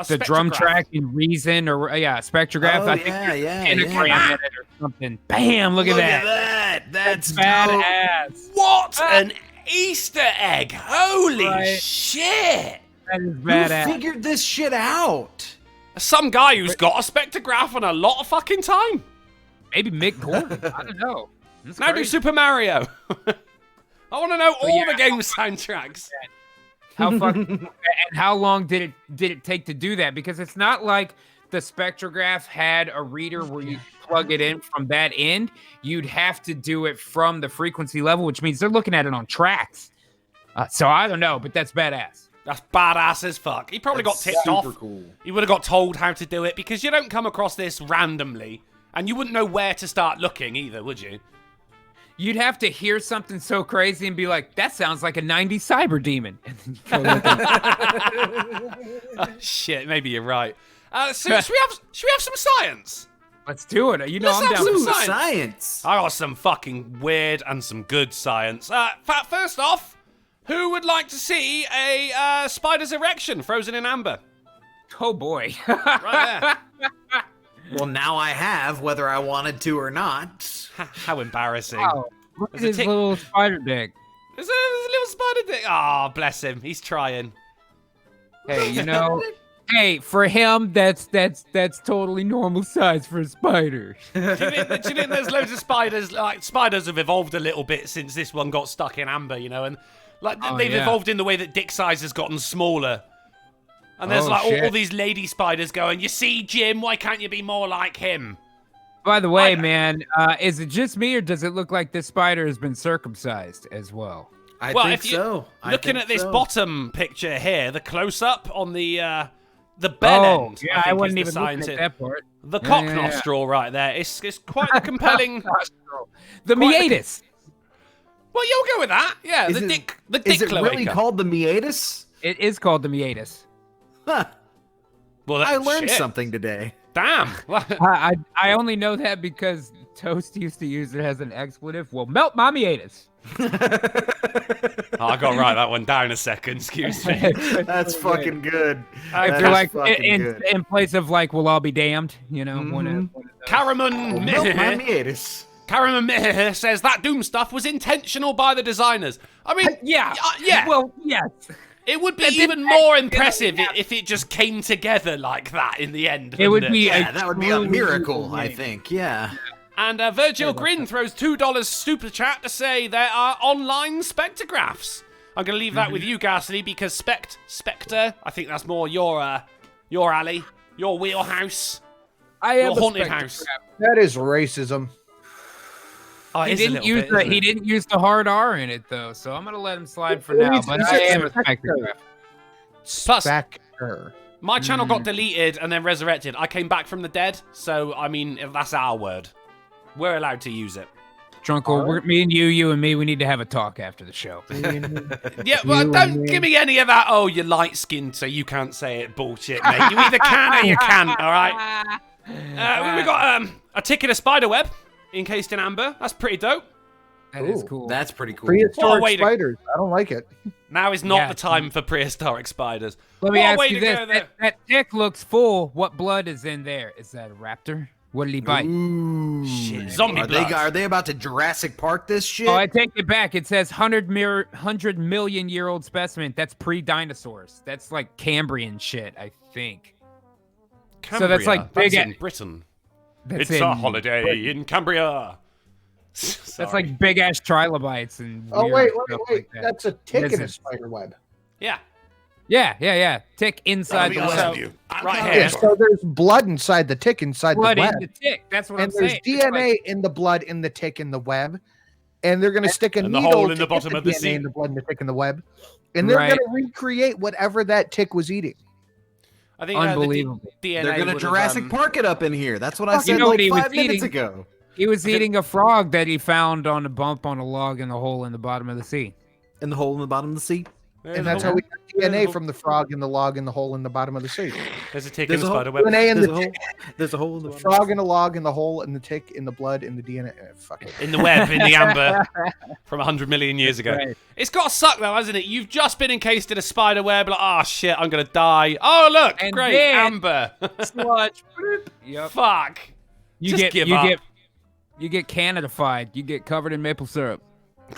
the a drum spectrograph. track in Reason or spectrograph, Oh, I think yeah, there's yeah, an anagram yeah. in it or something. Bam! Look at that. That's Badass. What an Easter egg! Holy Right. shit! That is Who badass. figured this shit out? Some guy who's got a spectrograph and a lot of fucking time. Maybe Mick Gordon. I don't know. That's Now do crazy. Super Mario. I want to know all yeah. the game soundtracks. How and how long did it take to do that? Because it's not like the spectrograph had a reader where you plug it in from that end. You'd have to do it from the frequency level, which means they're looking at it on tracks. So I don't know, but that's badass. That's badass as fuck. He probably got tipped off. Cool. He would have got told how to do it because you don't come across this randomly. And you wouldn't know where to start looking either, would you? You'd have to hear something so crazy and be like, that sounds like a 90s cyber demon. And then you go look at Shit, maybe you're right. So should we have some science? Let's do it. You know, Let's I'm have down some for Science. I got some fucking weird and some good science. First off, who would like to see a spider's erection frozen in amber? Oh, boy. Right there. Well, now I have, whether I wanted to or not. How embarrassing. Wow. Look at There's a his tick- little spider dick. There's a little spider dick. Oh, bless him. He's trying. Hey, you know, hey, for him, that's totally normal size for a spider. Do you think there's loads of spiders? Like, spiders have evolved a little bit since this one got stuck in amber, you know, and like they've evolved in the way that dick size has gotten smaller. And there's all these lady spiders going, you see, Jim, why can't you be more like him? By the way, man, is it just me or does it look like this spider has been circumcised as well? I Well, think if you- so. Looking at this bottom picture here, the close-up on the bell Oh, end. yeah, I think wasn't is even the looking science at here. that part. The Yeah, cock yeah, yeah. nostril right there. It's quite a compelling. The Quite a- meatus. Well, you'll go with that. Yeah, Is the it- dick. The dick Is it really cloaca. called the meatus? It is called the meatus. Huh. Well, I learned shit. something today. Damn. I only know that because Toast used to use it as an expletive. Well, melt my meatus. Oh, I got to write that one down a second. Excuse me. That's fucking good. If That you're is like fucking good. in place of like, we'll all be damned, you know. One of those. Caraman Melt my meatus. Caraman says that Doom stuff was intentional by the designers. I mean, Yeah. yeah. Well, yes. It would be That even didn't more actually impressive happen. if it just came together like that in the end. It would wouldn't be Yeah, that would be a truly miracle, beautiful I thing. think. Yeah. And Virgil Grin throws $2 super chat to say there are online spectrographs. I'm going to leave that with you, Ghastly, because Spectre, I think that's more your alley, your wheelhouse, I your am a haunted spectre house. trap. That is racism. Oh, it He is a didn't little use bit, the isn't he it? didn't use the hard R in it though, so I'm gonna let him slide for Well, now. he's But just I a am a spectre. spectrograph. Plus, Spectre. my channel got deleted and then resurrected. I came back from the dead, so I mean, if that's our word. We're allowed to use it. Drunkle, me and you and me, we need to have a talk after the show. Yeah, well, You don't and me. give me any of that. Oh, you're light skinned, so you can't say it. Bullshit, mate. You either can or you can't. All right. We got a ticket of spider web encased in amber. That's pretty dope. That is Ooh, cool. That's pretty cool. What a Prehistoric way to- spiders. I don't like it. Now is not Yeah. the time for prehistoric spiders. Let me What a ask way you to this: go there. that dick looks full. What blood is in there? Is that a raptor? What did he bite? Ooh. Shit, zombie are blood. Are they about to Jurassic Park this shit? Oh, I take it back. It says 100 million year old specimen. That's pre-dinosaurs. That's like Cambrian shit, I think. So that's like Cambria, big that's in a- Britain. That's It's a in- holiday in Cambria. That's like big ass trilobites and. Oh weird wait, stuff wait. like that. That's a tick in a Lizards. spider web. Yeah. Yeah. Tick inside the So, web. right Yeah, here. so there's blood inside the tick inside Blood the in web. the tick. That's what And I'm there's saying. It's DNA like- in the blood in the tick in the web. And they're going to stick a And the needle hole in to the get bottom of the DNA sea. in the blood in the tick in the web. And they're Right. going to recreate whatever that tick was eating. I think Unbelievable. The DNA They're gonna would Jurassic have, Park it up in here. That's what I You said know like what he was 5 minutes eating? ago. He was eating a frog that he found on a bump on a log in the hole in the bottom of the sea. In the hole in the bottom of the sea. And that's how we got DNA from the frog in the log in the hole in the bottom of the sea. There's a tick in There's the a hole. spider web. DNA in There's the a hole. tick, There's a hole in the the bottom. frog in the log in the hole in the tick in the blood in the DNA. Fuck it. In the web, in the amber, from 100 million years ago. Right. It's got to suck, though, hasn't it? You've just been encased in a spider web, like, oh, shit, I'm going to die. Oh, look, And great, then- amber. Sludge. Yep. Fuck. Just give up. You get Canadified. You get covered in maple syrup.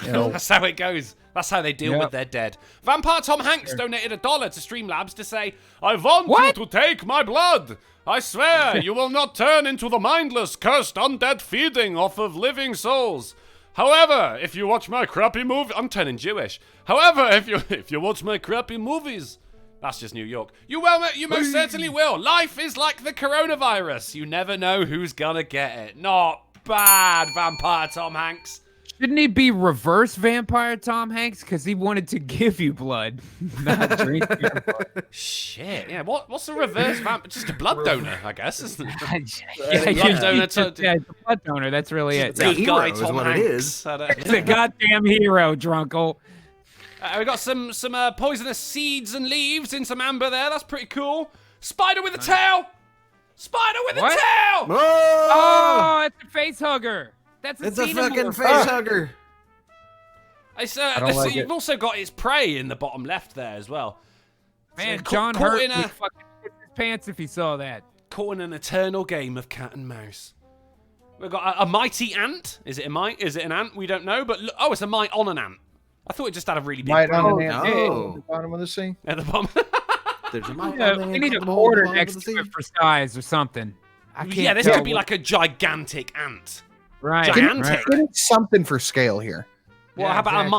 That's how it goes. That's how they deal Yep. with their dead. Vampire Tom Hanks donated $1 to Streamlabs to say, I want What? you to take my blood. I swear you will not turn into the mindless, cursed undead feeding off of living souls. However, if you watch my crappy movie, I'm turning Jewish. However, if you watch my crappy movies, that's just New York. You most certainly will. Life is like the coronavirus. You never know who's gonna get it. Not bad, Vampire Tom Hanks. Shouldn't he be reverse vampire Tom Hanks? Because he wanted to give you blood, not drink your blood. Shit. Yeah. What's the reverse vamp? Just a blood donor, I guess, isn't it? yeah, donor it's a blood donor. That's really it. Good hero guy, is Tom what it Hanks. is. He's a goddamn hero, Drunkle. We got some poisonous seeds and leaves in some amber there. That's pretty cool. Spider with a tail. Spider with What? a tail. Oh, it's a face hugger. That's It's a xenomorph. fucking face hugger. don't like You've it. also got its prey in the bottom left there as well. Man, So, John caught Hurt in would a fucking shit his pants if he saw that. caught in an eternal game of cat and mouse. We've got a mighty ant. Is it a mite? Is it an ant? We don't know. But look, it's a mite on an ant. I thought it just had a really big Right brain on an ant no. at the bottom of the sea. at the bottom. There's a mouth Yeah, on we there, need a come on, quarter come on, next let's to see. it for size or something. I can't Yeah, this tell could be what- like a gigantic ant. right. gigantic. We need something for scale here. Well, Yeah, how about a exactly.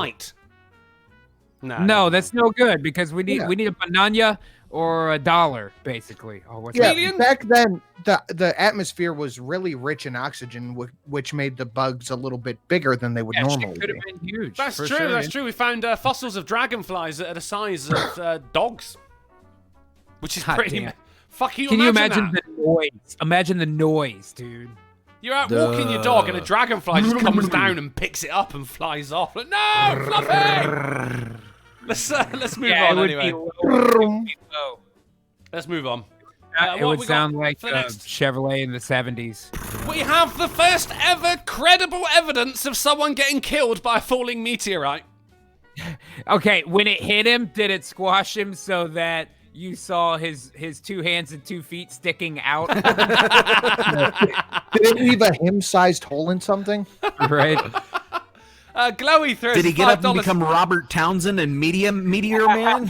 mite? No, that's no good because we need Yeah. we need a banana or $1, basically. Oh, what's Yeah, that? Million? back then the atmosphere was really rich in oxygen, which made the bugs a little bit bigger than they would Yeah, normally could have be. been huge. That's for true. sure, That's yeah. true. We found fossils of dragonflies that are the size of dogs, which is God pretty. damn. Fuck you! Can you imagine that? the noise? Imagine the noise, dude. You're out walking your dog, and a dragonfly just comes down and picks it up and flies off. Like, no, Fluffy! Let's move Yeah, it on would anyway. be low. It would be low. Let's move on. It what would we got sound like for the next? Chevrolet in the 70s. We have the first ever credible evidence of someone getting killed by a falling meteorite. Okay, when it hit him, did it squash him so that you saw his 2 hands and 2 feet sticking out? Did it leave a him-sized hole in something? Right. Glowy throws Did he get up and $5. become Robert Townsend and Meteor Man?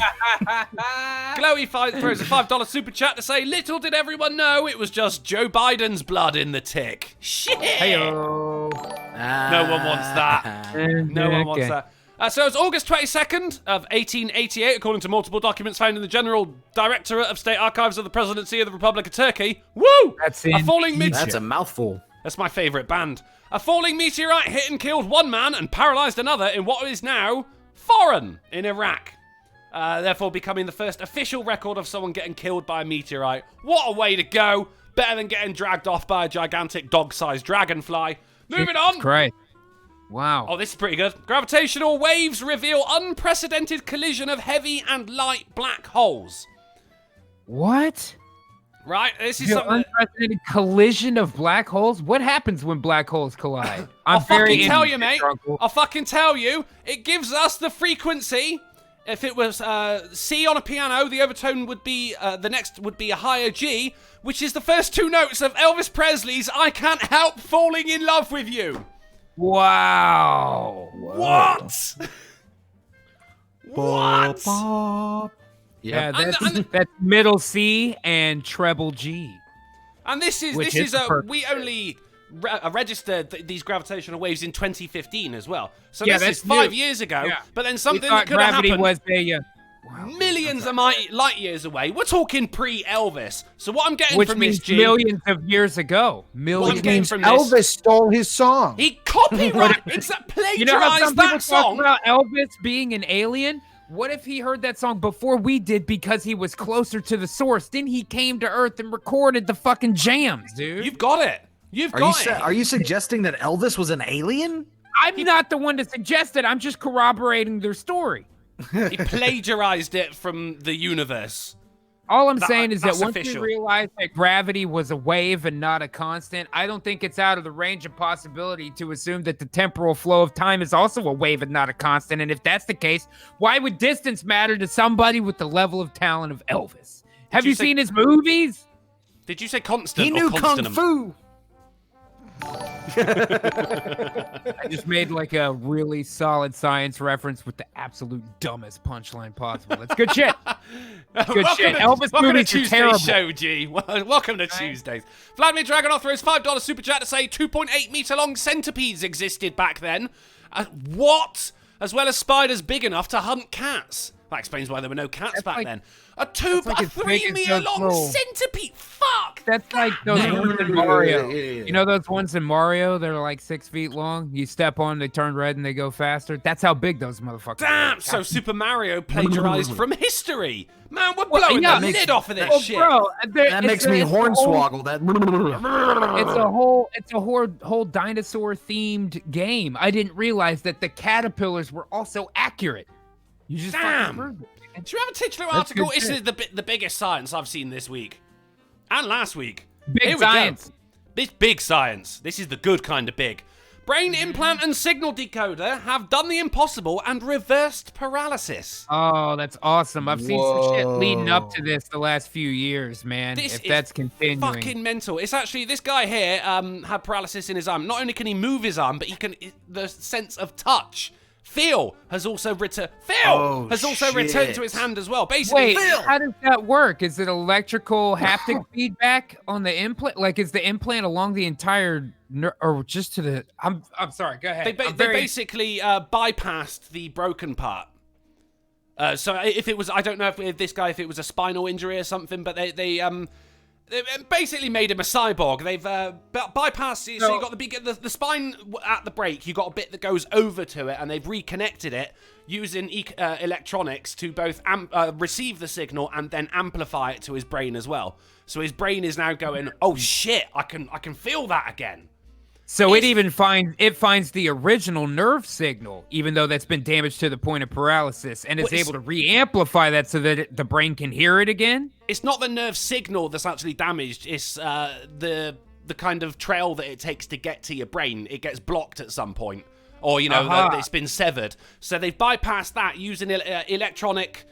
Glowy throws a $5 super chat to say, little did everyone know it was just Joe Biden's blood in the tick. Shit! Heyo. No one wants that. No one wants that. So it's August 22nd of 1888, according to multiple documents found in the General Directorate of State Archives of the Presidency of the Republic of Turkey. Woo! That's a falling Egypt. That's a mouthful. That's my favorite band. A falling meteorite hit and killed one man and paralyzed another in what is now foreign in Iraq. Therefore becoming the first official record of someone getting killed by a meteorite. What a way to go. Better than getting dragged off by a gigantic dog-sized dragonfly. Moving on. Christ. Wow. Oh, this is pretty good. Gravitational waves reveal unprecedented collision of heavy and light black holes. What? Right? This is The something... unprecedented collision of black holes? What happens when black holes collide? I'll very fucking tell you, into mate. this, Drunkle. I'll fucking tell you. It gives us the frequency. If it was C on a piano, the overtone would be, the next would be a higher G, which is the first 2 notes of Elvis Presley's I Can't Help Falling in Love with You. Wow. What? What? Yeah, And- that's middle C and treble G. And this is Which is perfect. we only registered these gravitational waves in 2015 as well. So Yeah, this is that's 5 new. years ago. Yeah. But then We something thought that could have gravity happened. was a. Wow, millions of light years away. We're talking pre-Elvis. So what I'm getting Which from means this, G, millions of years ago. what I'm Millions. getting from this, Elvis stole his song. he copyrighted, You know how some plagiarized people that talk song. about Elvis being an alien? What if he heard that song before we did because he was closer to the source? Then he came to Earth and recorded the fucking jams, dude. You've got it. You've got it. Are you suggesting that Elvis was an alien? I'm not the one to suggest it. I'm just corroborating their story. He plagiarized it from the universe. All I'm saying is that that's once official. we realized that gravity was a wave and not a constant, I don't think it's out of the range of possibility to assume that the temporal flow of time is also a wave and not a constant. And if that's the case, why would distance matter to somebody with the level of talent of Elvis? Have you seen his movies? Did you say constant He or knew kung consonant? fu. I just made like a really solid science reference with the absolute dumbest punchline possible. That's good shit. Good shit. Elvis welcome movies to are Tuesday's terrible. show, G. Welcome to Tuesdays. Vladimir Dragonov throws $5 super chat to say 2.8 meter long centipedes existed back then. What? As well as spiders big enough to hunt cats. That explains why there were no cats That's back like- then. A like as 3 big as meter those long little- centipede. Fuck. That's like those ones in Mario. Yeah. You know those ones in Mario that are like 6 feet long? You step on, they turn red, and they go faster. That's how big those motherfuckers Damn. are. So Super Mario plagiarized from history. Man, we're Well, blowing yeah, the lid off of this Well, shit. bro, That makes me hornswoggle. It's a whole dinosaur themed game. I didn't realize that the caterpillars were also accurate. You just Damn. fucking proved it. Do you have a titular That's article? good This shit. is the biggest science I've seen this week. And last week. Big Here we science. go. This big science. This is the good kind of big. Brain implant and signal decoder have done the impossible and reversed paralysis. Oh, that's awesome. I've seen some shit leading up to this the last few years, man. This if is that's continuing. Fucking mental. It's actually, this guy here had paralysis in his arm. Not only can he move his arm, but he can, the sense of touch. Phil has also returned. Returned to his hand as well. Basically, Wait, Phil. how does that work? Is it electrical haptic feedback on the implant? Like, is the implant along the entire or just to the? I'm sorry. Go ahead. They basically bypassed the broken part. So if it was, I don't know if this guy, if it was a spinal injury or something, but they basically made him a cyborg. They've bypassed it, so you got the spine at the break. You got a bit that goes over to it, and they've reconnected it using electronics to both receive the signal and then amplify it to his brain as well. So his brain is now going, oh shit, I can feel that again. So it even finds the original nerve signal, even though that's been damaged to the point of paralysis, and is able to re-amplify that so that the brain can hear it again. It's not the nerve signal that's actually damaged. It's the kind of trail that it takes to get to your brain. It gets blocked at some point, or it's been severed. So they've bypassed that using electronic,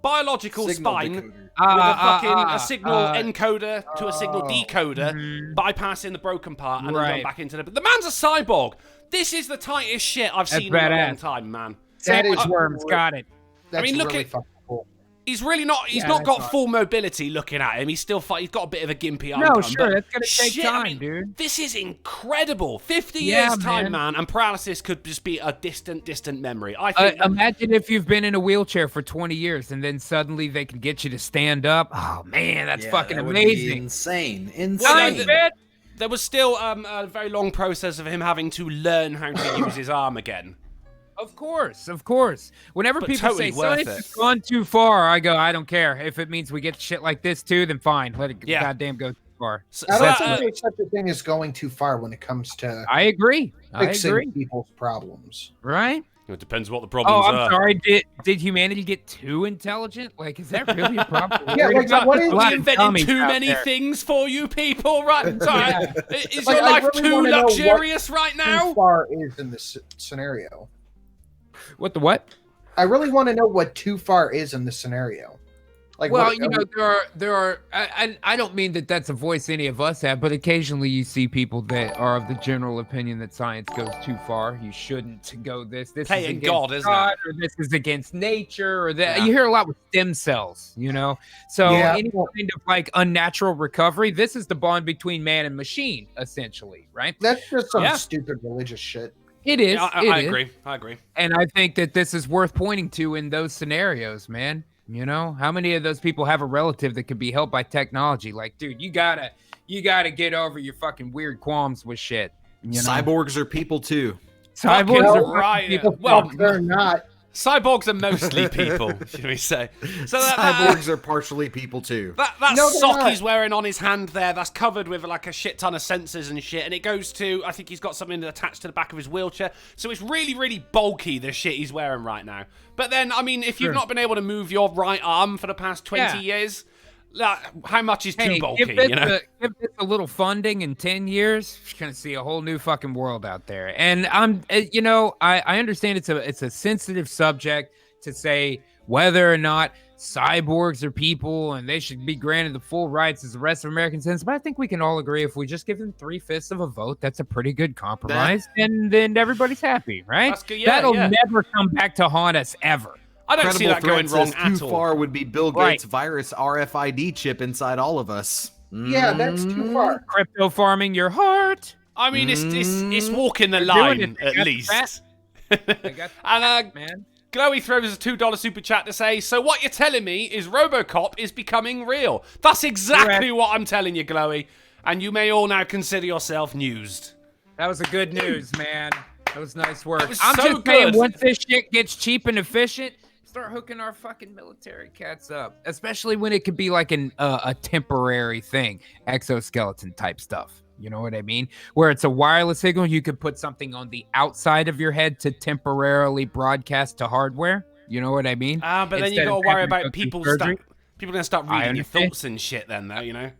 biological Signal spine decoder. with a signal encoder to a signal decoder, bypassing the broken part and then going back into the man's a cyborg. This is the tightest shit I've seen in a long time, man. That is Worms got it. That's look really at- fucking cool. He's really not. He's not got full mobility. Looking at him, he's still. He's got a bit of a gimpy arm. No, but sure, that's gonna take shit, time, dude. This is incredible. 50 Yeah, years time, man. man, and paralysis could just be a distant memory. I think. Imagine if you've been in a wheelchair for 20 years and then suddenly they can get you to stand up. Oh man, that's fucking that would be amazing. Insane. Science, man. there was still a very long process of him having to learn how to use his arm again. Of course. Whenever But people totally say worth science it. has gone too far, I go, I don't care. If it means we get shit like this too, then fine. Let it goddamn go too far. So, I so, don't think there's such a thing as going too far when it comes to I agree. fixing people's problems. Right? it depends what the problems Oh, I'm are. sorry. Did humanity get too intelligent? Like, is that really a problem? Yeah, like, what is- A lot We of invented dummies too out many there. things for you people, right? Sorry. Is Like, your I life really too wanna know what luxurious right Too now? far is in this scenario. What the what? I really want to know what too far is in this scenario. Like, Well, what, you know, there are. I don't mean that that's a voice any of us have, but occasionally you see people that are of the general opinion that science goes too far. You shouldn't go this. This is Paying against God, isn't God, or this is against nature, or that. Yeah. You hear a lot with stem cells, you know. So Yeah. any kind of like unnatural recovery, this is the bond between man and machine, essentially, right? that's just some Yeah. stupid religious shit. It is. Yeah, it I is. agree. I agree. And I think that this is worth pointing to in those scenarios, man. You know, how many of those people have a relative that could be helped by technology? Like, dude, you gotta get over your fucking weird qualms with shit. You know? Cyborgs are people too. Cyborgs Fucking are right. people. Well, They're not. cyborgs are mostly people, should we say? So Cyborgs are partially people too. That No, they're sock not. he's wearing on his hand there, that's covered with like a shit ton of sensors and shit, and it goes to, I think he's got something attached to the back of his wheelchair, so it's really, really bulky, the shit he's wearing right now. But then, I mean, if you've not been able to move your right arm for the past 20 years, how much is too bulky, give this, you know? give this a little funding in 10 years, you're gonna see a whole new fucking world out there. And I understand it's a sensitive subject to say whether or not cyborgs are people and they should be granted the full rights as the rest of American citizens. But I think we can all agree if we just give them 3/5 of a vote, that's a pretty good compromise, and then everybody's happy, right? That's good, That'll yeah. never come back to haunt us ever. I don't see that going wrong Too at all. far would be Bill Right. Gates' virus RFID chip inside all of us. Yeah, that's too far. Crypto farming your heart. I mean, it's walking the They're line, doing it. at They got least. They got And man. Glowy throws a $2 super chat to say, so what you're telling me is RoboCop is becoming real. That's exactly what I'm telling you, Glowy. And you may all now consider yourself newsed. That was a good news, man. That was nice work. was I'm so just saying, good. once this shit gets cheap and efficient, start hooking our fucking military cats up. Especially when it could be like a temporary thing, exoskeleton type stuff. You know what I mean? Where it's a wireless signal, you could put something on the outside of your head to temporarily broadcast to hardware. You know what I mean? But then you Instead got of to worry having to about go through people surgery. going to start I reading your understand. thoughts and shit then, though, you know?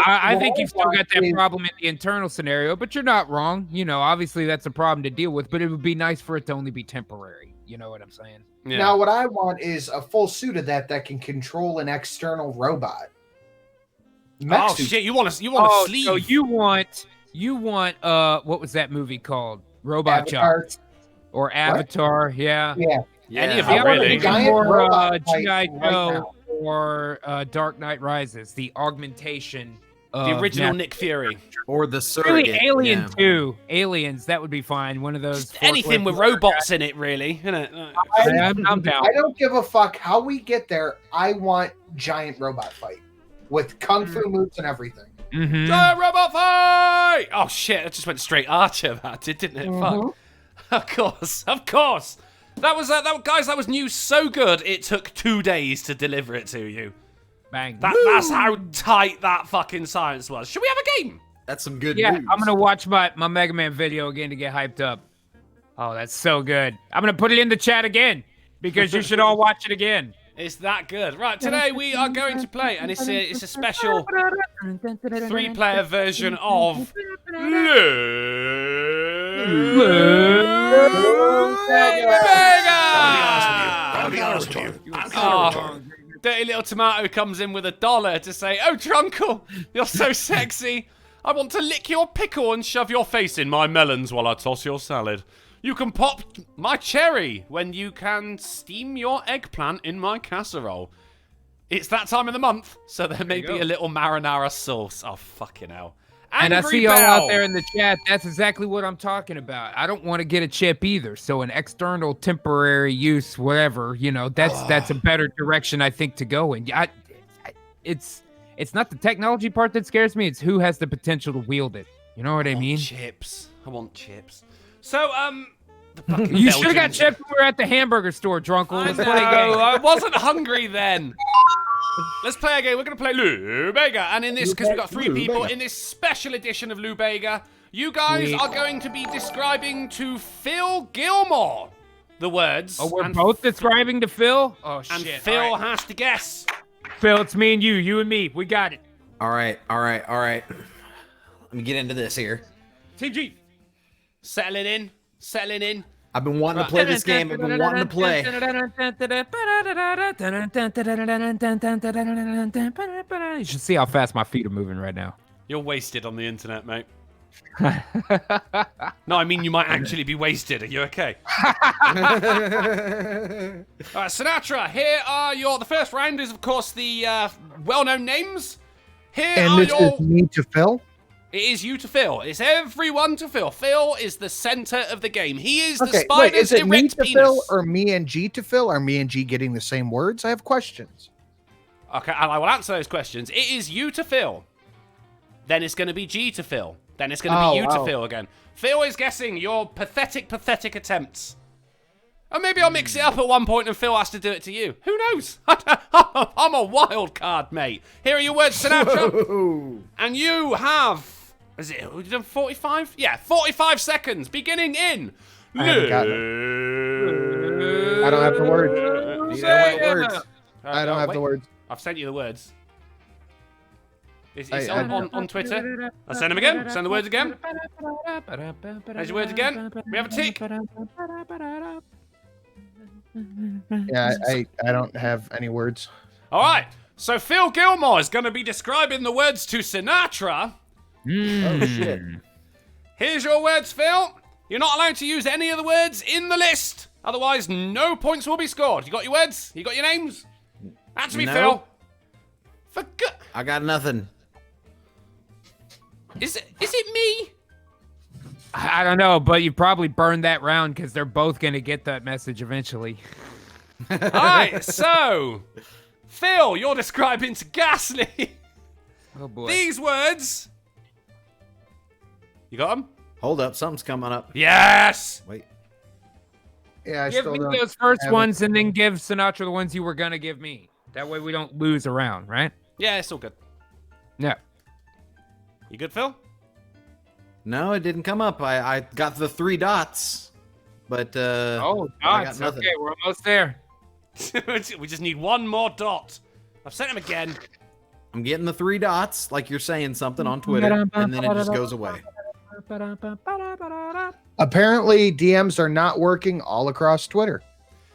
I think you've still got that problem in the internal scenario, but you're not wrong. You know, obviously that's a problem to deal with, but it would be nice for it to only be temporary. You know what I'm saying? Yeah. Now, what I want is a full suit of that can control an external robot. Mech Oh, suit. shit, you want a sleeve? So you want what was that movie called? Robot Avatar. Jock or Avatar? Yeah. Yeah. Any of I them, want really. a Giant more robot G.I. fight right Joe now. or Dark Knight Rises, the augmentation. The original Nick. Nick Fury. Or the surrogate. Really, Alien yeah. 2. Aliens, that would be fine. One of those. Anything with robots in it, really, isn't it? I'm down. I don't give a fuck how we get there. I want giant robot fight with kung fu moves and everything. Mhm. Giant robot fight! Oh shit! That just went straight Archer. That did, didn't it? Fuck. Of course, of course. That was guys. That was news so good it took 2 days to deliver it to you. Bang. That's how tight that fucking science was. Should we have a game? That's some good Yeah, news. I'm gonna watch my Mega Man video again to get hyped up. Oh, that's so good. I'm gonna put it in the chat again because you should all watch it again. It's that good. Right, today we are going to play, and it's a special 3-player version of I'll be honest with you. Oh, Dirty Little Tomato comes in with $1 to say, "Oh, Drunkle, you're so sexy. I want to lick your pickle and shove your face in my melons while I toss your salad. You can pop my cherry when you can steam your eggplant in my casserole. It's that time of the month, so there may be a little marinara sauce." Oh, fucking hell. And I Angry see y'all Bell. out there in the chat. That's exactly what I'm talking about. I don't want to get a chip either. So an external, temporary use, whatever, you know, that's a better direction I think to go in. It's not the technology part that scares me. It's who has the potential to wield it. You know what I mean? Chips. I want chips. So, the fucking You should have got Belgians- chips when we were at the hamburger store, Drunkle. I Let's know, play a game. I wasn't hungry then. Let's play a game. We're going to play Lou Bega. And in this, because we've got 3 people, in this special edition of Lou Bega, you guys are going to be describing to Phil Gilmore the words. Oh, we're and both describing to Phil? Oh, And shit. Phil All right. has to guess. Phil, it's me and you and me. We got it. All right. Let me get into this here. TG. Settling in. I've been wanting to play this game. I've been wanting to play. You should see how fast my feet are moving right now. You're wasted on the internet, mate. No, I mean you might actually be wasted. Are you okay? All right, Sinatra, here are the first round is, of course, the well-known names. Here And are this your... is me to Phil. It is you to Phil. It's everyone to Phil. Phil is the center of the game. He is the Okay, wait, spider's is it me erect to penis. Phil or me and G to Phil? Are me and G getting the same words? I have questions. Okay, and I will answer those questions. It is you to Phil. Then it's going to be G to Phil. Then it's going to be you to Phil again. Phil is guessing your pathetic attempts. Or maybe I'll mix it up at one point and Phil has to do it to you. Who knows? I'm a wild card, mate. Here are your words, Sinatra. And you have... Is it? We've done 45? Yeah, 45 seconds, beginning in... I haven't gotten I don't have the words. You don't have the words. I don't have the words. I've sent you the words. It's I- on Twitter. I'll send them again. Send the words again. There's your words again. We have a tick. Yeah, I don't have any words. All right. So Phil Gilmore is going to be describing the words to Sinatra. Oh shit. Here's your words, Phil. You're not allowed to use any of the words in the list. Otherwise, no points will be scored. You got your words? You got your names? Answer me, No. Phil. For good. I got nothing. Is it me? I don't know, but you probably burned that round because they're both going to get that message eventually. All right, so, Phil, you're describing to Ghastly Oh, boy. these words. You got them? Hold up, something's coming up. Yes! Wait. Yeah, I Give still me don't. those first have it. ones and then give Sinatra the ones you were going to give me. That way we don't lose a round, right? Yeah, it's all good. No. You good, Phil? No, it didn't come up. I got the 3 dots, but Oh, I got dots. nothing. Okay, we're almost there. We just need one more dot. I've sent him again. I'm getting the 3 dots, like you're saying something on Twitter, and then it just goes away. Apparently, DMs are not working all across Twitter.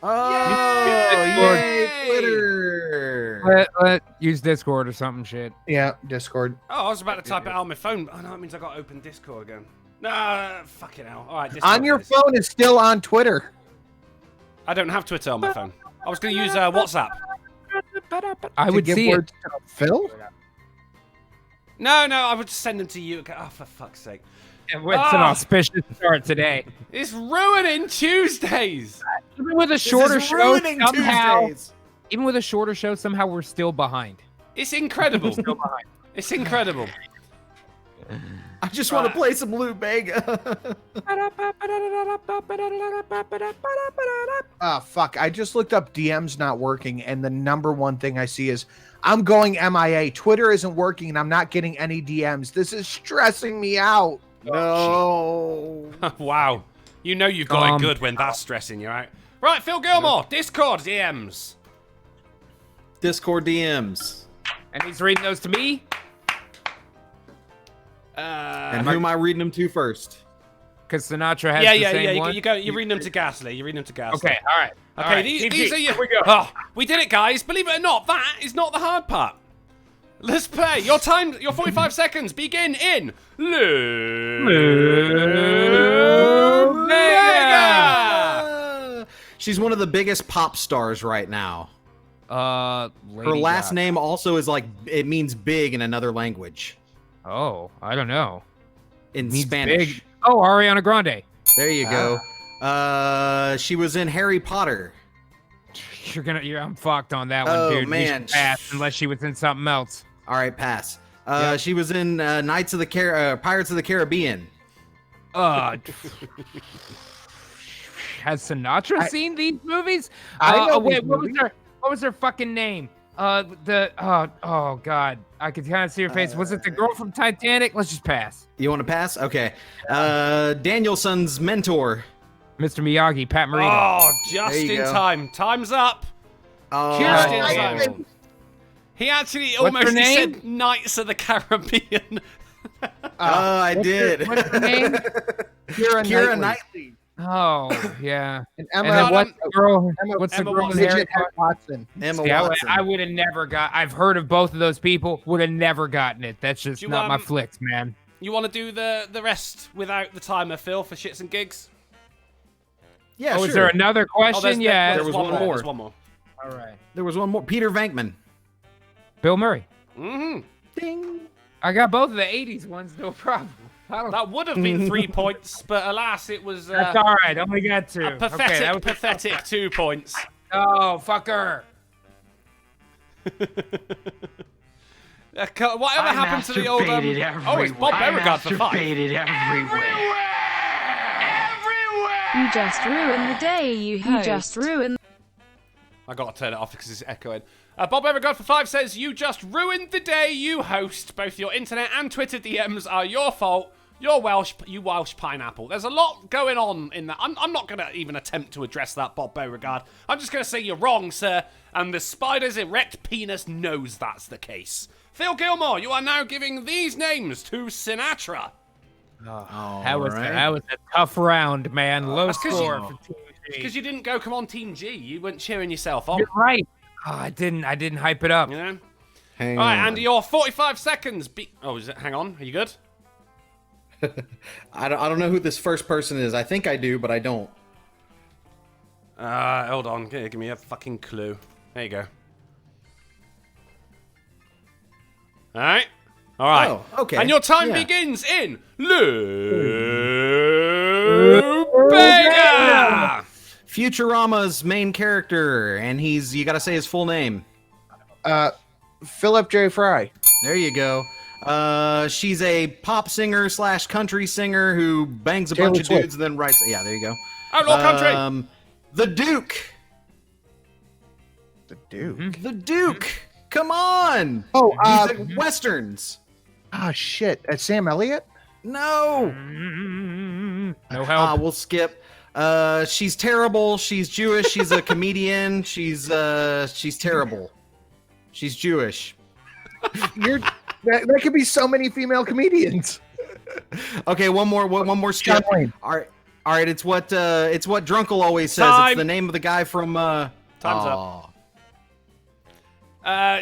Oh, Yay! yay, Twitter! Let use Discord or something shit. Yeah, Discord. Oh, I was about to type it out on my phone. Oh, no, that means I got to open Discord again. Nah, fuck it now. All right, Discord On your it is. phone is still on Twitter. I don't have Twitter on my phone. I was going to use WhatsApp. I To would give see it. words to Phil. No, I would just send them to you. Oh, for fuck's sake. It's an auspicious start today. It's ruining Tuesdays. Even with a This shorter is show, ruining somehow, Tuesdays. even with a shorter show, somehow we're still behind. It's incredible. Still behind. It's incredible. I just want to play some Lou Bega. Ah, fuck. I just looked up DMs not working, and the number one thing I see is I'm going MIA. Twitter isn't working, and I'm not getting any DMs. This is stressing me out. No. Wow. You know you've got it Um, good when that's stressing you out. Right, Phil Gilmore, Discord DMs. Discord DMs. And he's reading those to me. And who am I reading them to first? Because Sinatra has Yeah, the same yeah. one. You're reading them to Ghastly. You're reading them to Ghastly. Okay, all right. Okay, all right. these are your. Here we go. Oh, we did it, guys. Believe it or not, that is not the hard part. Let's play. Your 45 seconds begin in Lou Bega. She's one of the biggest pop stars right now. Her Lady last Gaga. name also is like, it means big in another language. Oh, I don't know. In Means Spanish. big. Oh, Ariana Grande. There you go. She was in Harry Potter. I'm fucked on that one, Oh, dude. We man. should pass unless she was in something else. All right, pass. Yep. She was in Pirates of the Caribbean. Has Sinatra seen these movies? I know wait, these what movies. was her fucking name? Oh god, I could kind of see her face. Was it the girl from Titanic? Let's just pass. You want to pass? Okay. Danielson's mentor. Mr. Miyagi, Pat Morita. Oh, just There you in go. time. Time's up. Oh, Just in I time. think- He actually What's her almost name? said Knights of the Caribbean. I did. What's her name? Keira Knightley. Oh yeah. And And Emma, then what's the girl? Emma- What's the Emma girl in Watson. Harry Midget Head Potter? Watson. Emma See, Watson. I would have never got. I've heard of both of those people. Would have never gotten it. That's just Do you, not my um, flicks, man. You want to do the rest without the timer, Phil, for shits and gigs? Yeah, Oh, sure. is there another question? yeah. there was one more. There's one more. All right. There was one more. Peter Venkman. Bill Murray. Mm-hmm. Ding. I got both of the 80s ones, no problem. That would have been 3 points, but alas, it was That's all right. Only got 2. a pathetic 2 points. Oh, fucker. Whatever happened to the old? Oh, it's Bob Beauregard for 5. You just ruined the day, you just ruined. I gotta turn it off because it's echoing. Bob Beauregard for 5 says, "You just ruined the day, you host. Both your internet and Twitter DMs are your fault. You're Welsh, you Welsh pineapple." There's a lot going on in that. I'm not gonna even attempt to address that, Bob Beauregard. I'm just gonna say you're wrong, sir. And the spider's erect penis knows that's the case. Phil Gilmore, you are now giving these names to Sinatra. That was a tough round, man. Low score for Team G. Because you didn't go, come on, Team G. You weren't cheering yourself on. You're right. Oh, I didn't hype it up. You know? Hang All right, on. and your 45 seconds. Hang on. Are you good? I don't know who this first person is. I think I do, but I don't. Hold on. Give me a fucking clue. There you go. All right. All right. Oh, okay. And your time Yeah. begins in Lubega. Futurama's main character, and you gotta say his full name. Philip J. Fry. There you go. She's a pop singer / country singer who bangs a Taylor bunch of Swift. dudes and then writes. Yeah, there you go. Outlaw Country. The Duke. The Duke. The Duke. Come on. Oh, He's at Westerns. Ah, shit. Sam Elliott? No. No help. We'll skip. She's terrible. She's Jewish. She's a comedian. She's terrible. She's Jewish. That could be so many female comedians. Okay, one more skip. John Wayne. All right. It's what Drunkle always says. Time. It's the name of the guy from. Time's up.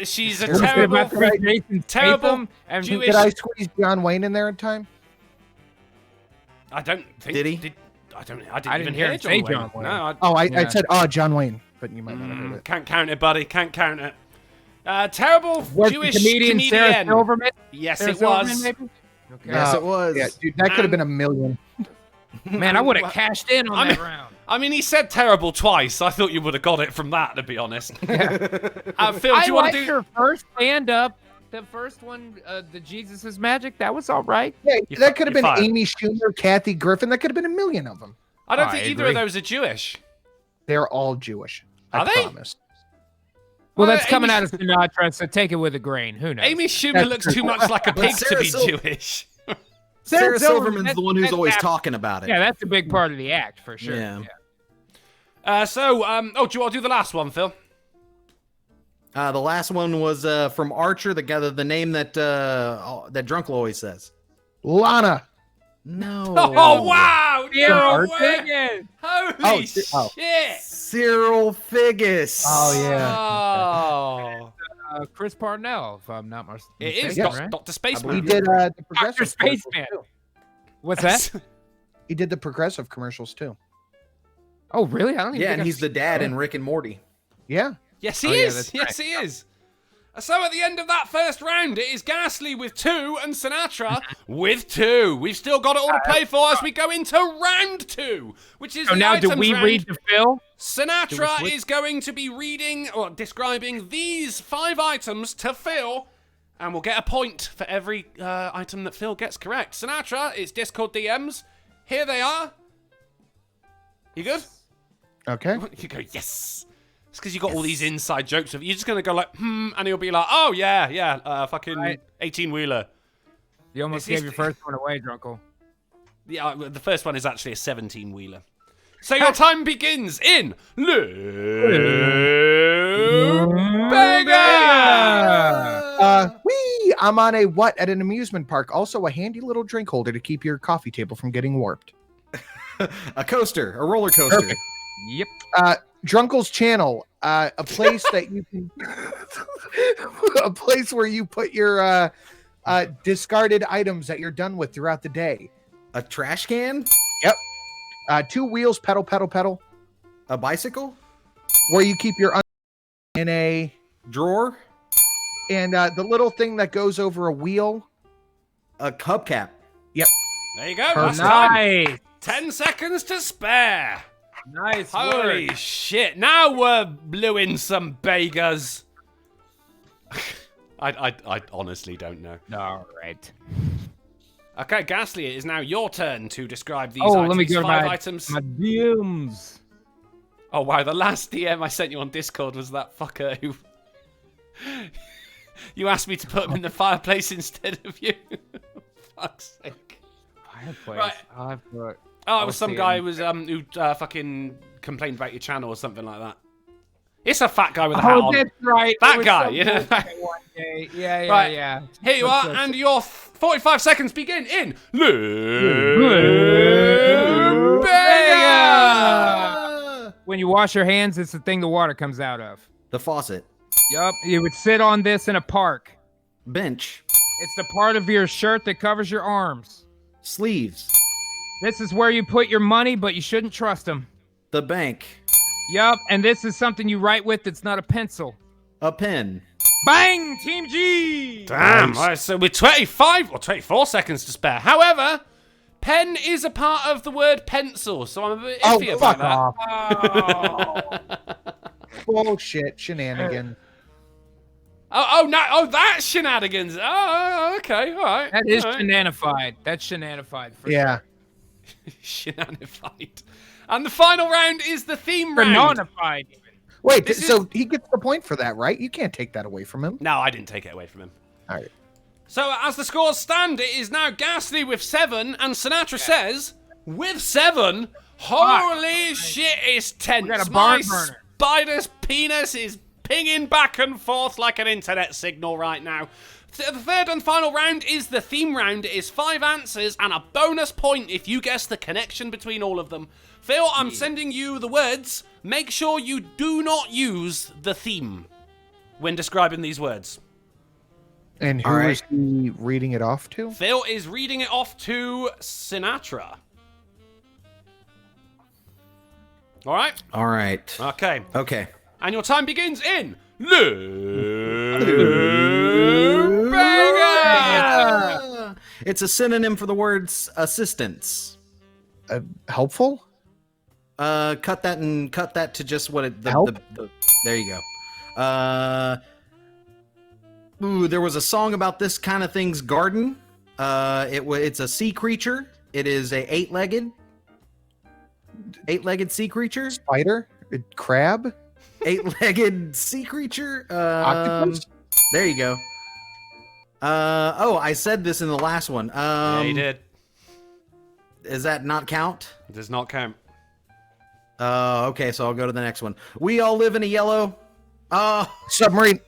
She's a What was it terrible, about Jason terrible Statham and Jewish. Did I squeeze John Wayne in there in time? I don't think. Did he? I didn't I even didn't hear hear him say John John Wayne. Wayne. No, I Yeah. said, John Wayne, but you might not have heard it. can't count it, buddy. Can't count it. Terrible Was Jewish the comedian Sarah Silverman? Yes, Sarah it was. Silverman, maybe? Okay. Yes, it was. Yeah, dude, that could have been a million. Man, I would have cashed in on that round. I mean, he said terrible twice. I thought you would have got it from that, to be honest. Phil, do I you want liked to do? her first stand-up. The first one, the Jesus is Magic, that was all right. Yeah, that could have you're been fired. Amy Schumer, Kathy Griffin. That could have been a million of them. I don't I think either of agree. those are Jewish. They're all Jewish. Are I they? promise. Well, Well, that's coming Amy- out of Sinatra, so take it with a grain. Who knows? Amy Schumer That's looks true. too much like a But pig to be Sarah Jewish. Sarah Silverman, Silverman's the one who's that's always after- talking about it. Yeah, that's a big part of the act, for sure. Yeah. Do you want to do the last one, Phil? The last one was from Archer, the guy, the name that Drunkle always says. Lana. No. Oh, wow! Zero No way! Wiggins! Holy Oh. shit! Cyril Figgis. Oh, yeah. Oh. Chris Parnell, if I'm not mistaken. It is Yes. Dr. He Spaceman. did the Dr. progressive commercials, Spaceman. too. What's that? He did the progressive commercials too. Oh, really? I don't even Yeah, think and I've he's the seen dad that. in Rick and Morty. Yeah. Yes, he Oh, yeah, is. that's Yes, he is. So at the end of that first round, it is Ghastly with 2 and Sinatra with 2. We've still got it all to play for as we go into round 2, which is So the now, do items we round. read to Phil? Sinatra switch? is going to be reading or describing these 5 items to Phil, and we'll get a point for every item that Phil gets correct. Sinatra, it's Discord DMs. Here they are. You good? Okay. You go, yes. It's because you got all these inside jokes of you're just gonna go like, and he'll be like, oh yeah, fucking Right. 18-wheeler. You almost It's- gave your first one away, Drunkle. Yeah, the first one is actually a 17-wheeler. So your time begins in Lubega. I'm on a what at an amusement park. Also a handy little drink holder to keep your coffee table from getting warped. A coaster, a roller coaster. Perfect. Yep. Drunkle's channel, a place that you can, a place where you put your discarded items that you're done with throughout the day. A trash can? 2 wheels, pedal, pedal, pedal, A bicycle? where you keep your in a Drawer? and the little thing that goes over a wheel A hubcap. There you go. Last time. Nice. 10 seconds to spare. Nice. Holy work. shit. Now we're bluing some beggars. I honestly don't know. All right. Okay, Ghastly, it is now your turn to describe these Oh, items. let me go to 5 my, items. my DMs. Oh, wow. The last DM I sent you on Discord was that fucker who... You asked me to put him in the fireplace instead of you. Fuck's sake. Fireplace. Right. I've got... Oh, it was some guy who fucking complained about your channel or something like that. It's a fat guy with a hat on. that's right. That It was guy, some you know. bullshit one day. Yeah, Right. yeah. Here you are, and your 45 seconds begin in Beggar! When you wash your hands, it's the thing the water comes out of. The faucet. Yup. You would sit on this in a park. Bench. It's the part of your shirt that covers your arms. Sleeves. This is where you put your money, but you shouldn't trust them. The bank. Yup. And this is something you write with that's not a pencil. A pen. Bang! Team G! Damn, right, so with 25 or 24 seconds to spare. However, pen is a part of the word pencil, so I'm a bit iffy about fuck that. off. Bullshit shenanigans. Oh, that's shenanigans. Oh, okay, all right. That is all right. shenanified. That's shenanified. For Yeah. Shenanified. And the final round is the theme round. Shenanified. Wait, This so he gets the point for that, right? You can't take that away from him. No, I didn't take it away from him. All right. So as the scores stand, it is now Ghastly with 7, and Sinatra says, with 7, holy shit, it's tense. We got a My barn burner. spider's penis is pinging back and forth like an internet signal right now. The third and final round is the theme round. It is 5 answers and a bonus point if you guess the connection between all of them. Phil, I'm sending you the words. Make sure you do not use the theme when describing these words. And who is he reading it off to? Phil is reading it off to Sinatra. All right? All right. Okay. Okay. And your time begins in Beggar! It's a synonym for the words assistance. Helpful? Cut that to just what it. Help? There you go. There was a song about this kind of thing's garden. It's a sea creature. It is a eight-legged sea creature. Spider? Crab? Eight-legged sea creature. Octopus? There you go. I said this in the last one. Yeah, you did. Does that not count? It does not count. Okay, so I'll go to the next one. We all live in a yellow. Submarine.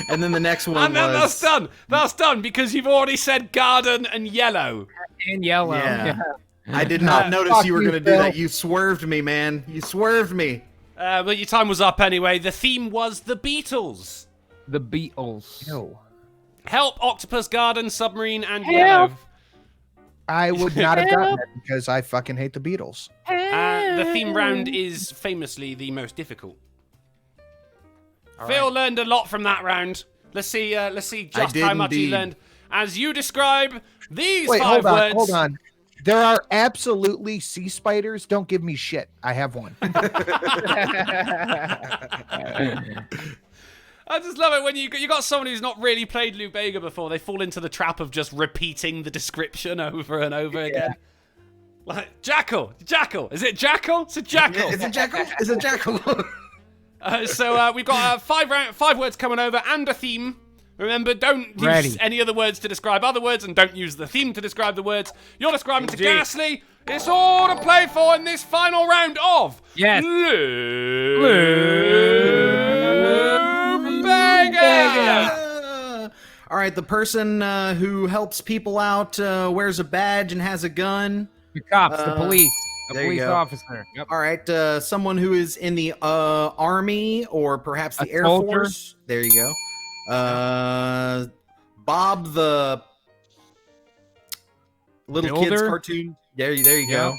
And then the next one And then was... that's done. That's done because you've already said garden and yellow. And yellow. Yeah. I did not notice Fuck you were you, going to do Phil. that. You swerved me, man. You swerved me. But your time was up anyway. The theme was the Beatles. The Beatles. No. Help, octopus, garden, submarine, and Help. yellow. I would not have gotten it because I fucking hate the Beatles. The theme round is famously the most difficult. Phil learned a lot from that round. Let's see just did how much he indeed. learned. As you describe these Wait, 5 words. hold on. There are absolutely sea spiders. Don't give me shit. I have one. I just love it when you got someone who's not really played Lou Bega before. They fall into the trap of just repeating the description over and over again. Like jackal. Is it jackal? It's a jackal. Is it jackal? Is it jackal? So we've got 5 words coming over and a theme. Remember, don't use any other words to describe other words, and don't use the theme to describe the words. You're describing to Ghastly. It's all to play for in this final round of Beggar. All right, the person who helps people out wears a badge and has a gun. The cops, the police, the there you police go. officer. Yep. All right, someone who is in the army or perhaps the A Air soldier. Force. There you go. Bob the little kids Builder? cartoon. There you go.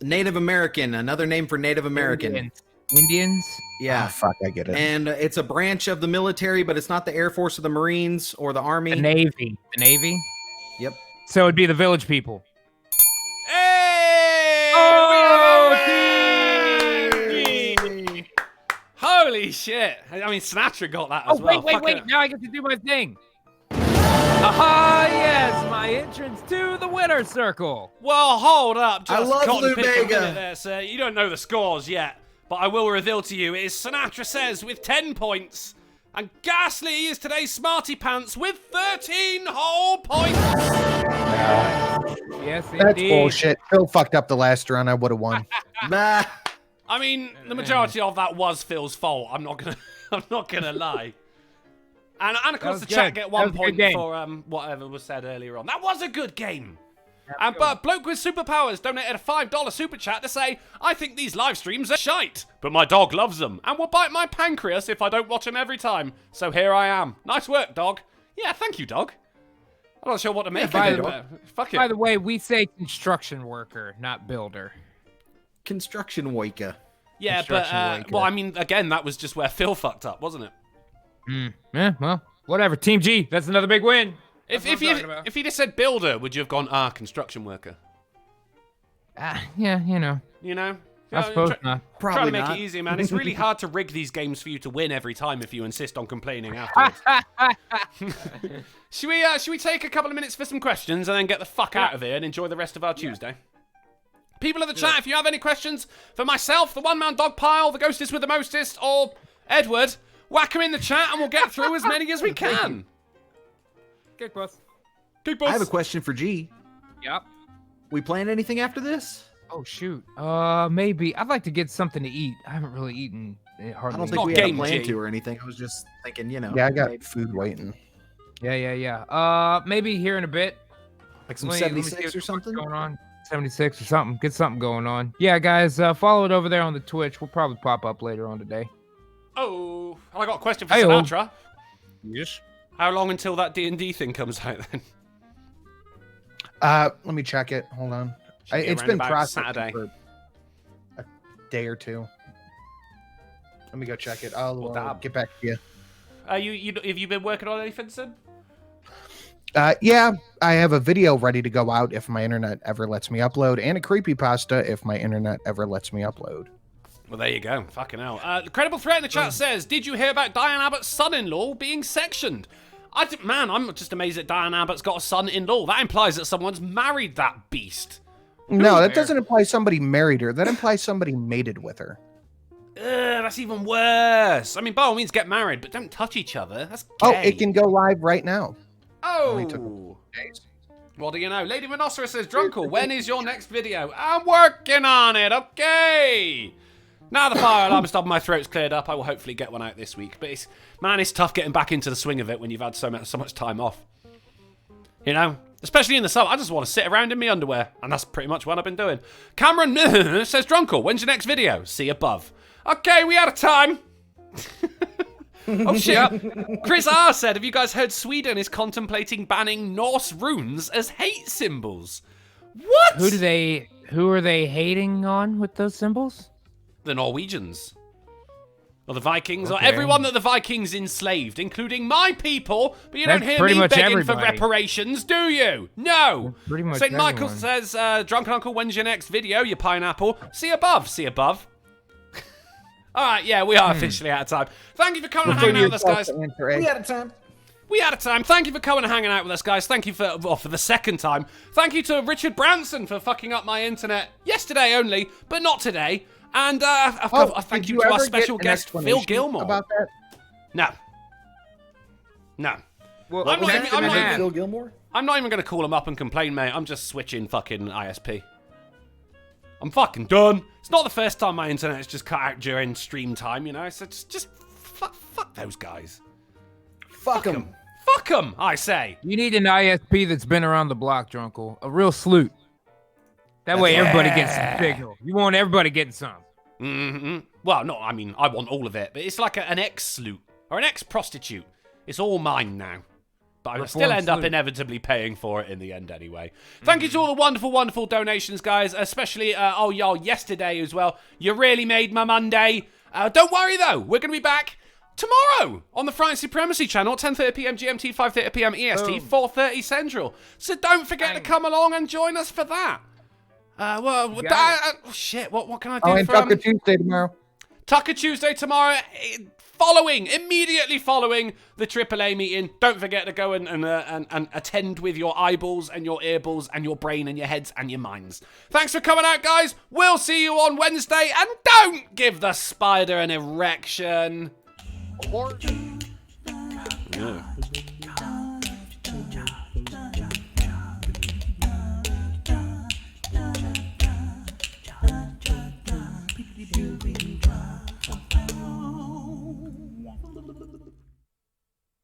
Native American, another name for Native American. Indians. Yeah. Ah, fuck, I get it. And it's a branch of the military, but it's not the Air Force or the Marines or the Army. The Navy. The Navy. Yep. So it'd be the Village People. Hey! Oh, team! Holy shit! I mean, Sinatra got that as Oh, well. wait. Now I get to do my thing. Aha, yes, my entrance to the winner's circle. Well, hold up. I Just love cotton Lou pick a Bega. minute there, sir. You don't know the scores yet, but I will reveal to you it is Sinatra Says with 10 points, and Ghastly is today's Smarty Pants with 13 whole points. Yes, That's indeed. bullshit. Phil fucked up the last round. I would have won. Bah. I mean, the majority of that was Phil's fault. I'm not gonna lie. And of course, was the chat good. get That 1 was a point good game. for whatever was said earlier on. That was a good game. And but Bloke with Superpowers donated a $5 super chat to say, I think these live streams are shite, but my dog loves them and will bite my pancreas if I don't watch them every time. So here I am. Nice work, dog. Yeah, thank you, dog. I'm not sure what to make of it, but fuck it. By the way, we say construction worker, not builder. Construction worker. Yeah, but, construction worker. well, I mean, again, that was just where Phil fucked up, wasn't it? Yeah, well, whatever. Team G, that's another big win. If That's what I'm talking about. he just said builder, would you have gone, construction worker? Yeah, you know. You know? I suppose not. Trying Probably to make not. it easy, man. It's really hard to rig these games for you to win every time if you insist on complaining afterwards. Should we take a couple of minutes for some questions and then get the fuck out of here and enjoy the rest of our Tuesday? People in the chat, if you have any questions for myself, the one-man dog pile, the ghostest with the mostest, or Edward, whack them in the chat and we'll get through as many as we can. Kick boss. Big boss. I have a question for G. Yep. We plan anything after this? Oh shoot. Maybe. I'd like to get something to eat. I haven't really eaten hardly. I don't not think we had a game, plan G. to or anything. I was just thinking, you know. Yeah, I got maybe- food waiting. Yeah. Maybe here in a bit. like some Let me see 76 or what's something. going on. 76 or something. Get something going on. Yeah, guys, follow it over there on the Twitch. We'll probably pop up later on today. Oh, I got a question for Hey-o. Sinatra. Yes. How long until that D&D thing comes out then? Let me check it. Hold on. Should be It's around been about processing Saturday. for a day or two. Let me go check it. I'll Well, dab. get back to you. Have you been working on anything, Sid? Yeah, I have a video ready to go out if my internet ever lets me upload, and a creepypasta if my internet ever lets me upload. Well, there you go. Fucking hell. The Credible Threat in the chat says, did you hear about Diane Abbott's son-in-law being sectioned? Man, I'm just amazed that Diane Abbott's got a son-in-law. That implies that someone's married that beast. No, that fair. doesn't imply somebody married her. That implies somebody mated with her. That's even worse. I mean, by all means, get married, but don't touch each other. That's gay. Oh, it can go live right now. Only took Oh. days. What do you know? Lady Rhinoceros says, Drunkle, when is your next video? I'm working on it, okay. Now the fire alarm stop in my throat's cleared up, I will hopefully get one out this week. But it's tough getting back into the swing of it when you've had so much time off. You know? Especially in the summer, I just want to sit around in my underwear. And that's pretty much what I've been doing. Cameron says, Drunkle, when's your next video? See above. Okay, we out of time. Oh shit. Chris R said, have you guys heard Sweden is contemplating banning Norse runes as hate symbols? What? Who are they hating on with those symbols? The Norwegians. Or the Vikings, or Okay. everyone that the Vikings enslaved, including my people, but you That's don't hear pretty me much begging for everybody. reparations, do you? No! Pretty much St. Michael everyone. says, Drunken Uncle, when's your next video, you pineapple? See above, see above. Alright, yeah, we are officially out of time. Thank you for coming and hanging out with us, guys. We out of time. We out of time. Thank you for coming and hanging out with us, guys. Thank you for the second time. Thank you to Richard Branson for fucking up my internet yesterday only, but not today. And thank you to our special guest, Phil Gilmore. About that? No. Well, I'm not next even- I'm in not the even- hat. Phil Gilmore? I'm not even going to call him up and complain, mate. I'm just switching fucking ISP. I'm fucking done. It's not the first time my internet's just cut out during stream time, you know? So just fuck those guys. Fuck him. Fuck them, I say. You need an ISP that's been around the block, Drunkle. A real sloot. That way everybody gets some signal. You want everybody getting some. Mm-hmm. Well, no, I mean, I want all of it, but it's like an ex-sloot or an ex-prostitute. It's all mine now. But I still end up sloot. inevitably paying for it in the end anyway. Thank you to all the wonderful, wonderful donations, guys. Especially, y'all, yesterday as well. You really made my Monday. Don't worry, though. We're going to be back tomorrow on the Friday Supremacy channel, 10:30 p.m. GMT, 5:30 p.m. EST, 4:30 Central. So don't forget to come along and join us for that. Shit, what can I do? And Tucker Tuesday tomorrow. Tucker Tuesday tomorrow, immediately following the AAA meeting. Don't forget to go and attend with your eyeballs and your earballs and your brain and your heads and your minds. Thanks for coming out, guys. We'll see you on Wednesday, and don't give the spider an erection. Yeah.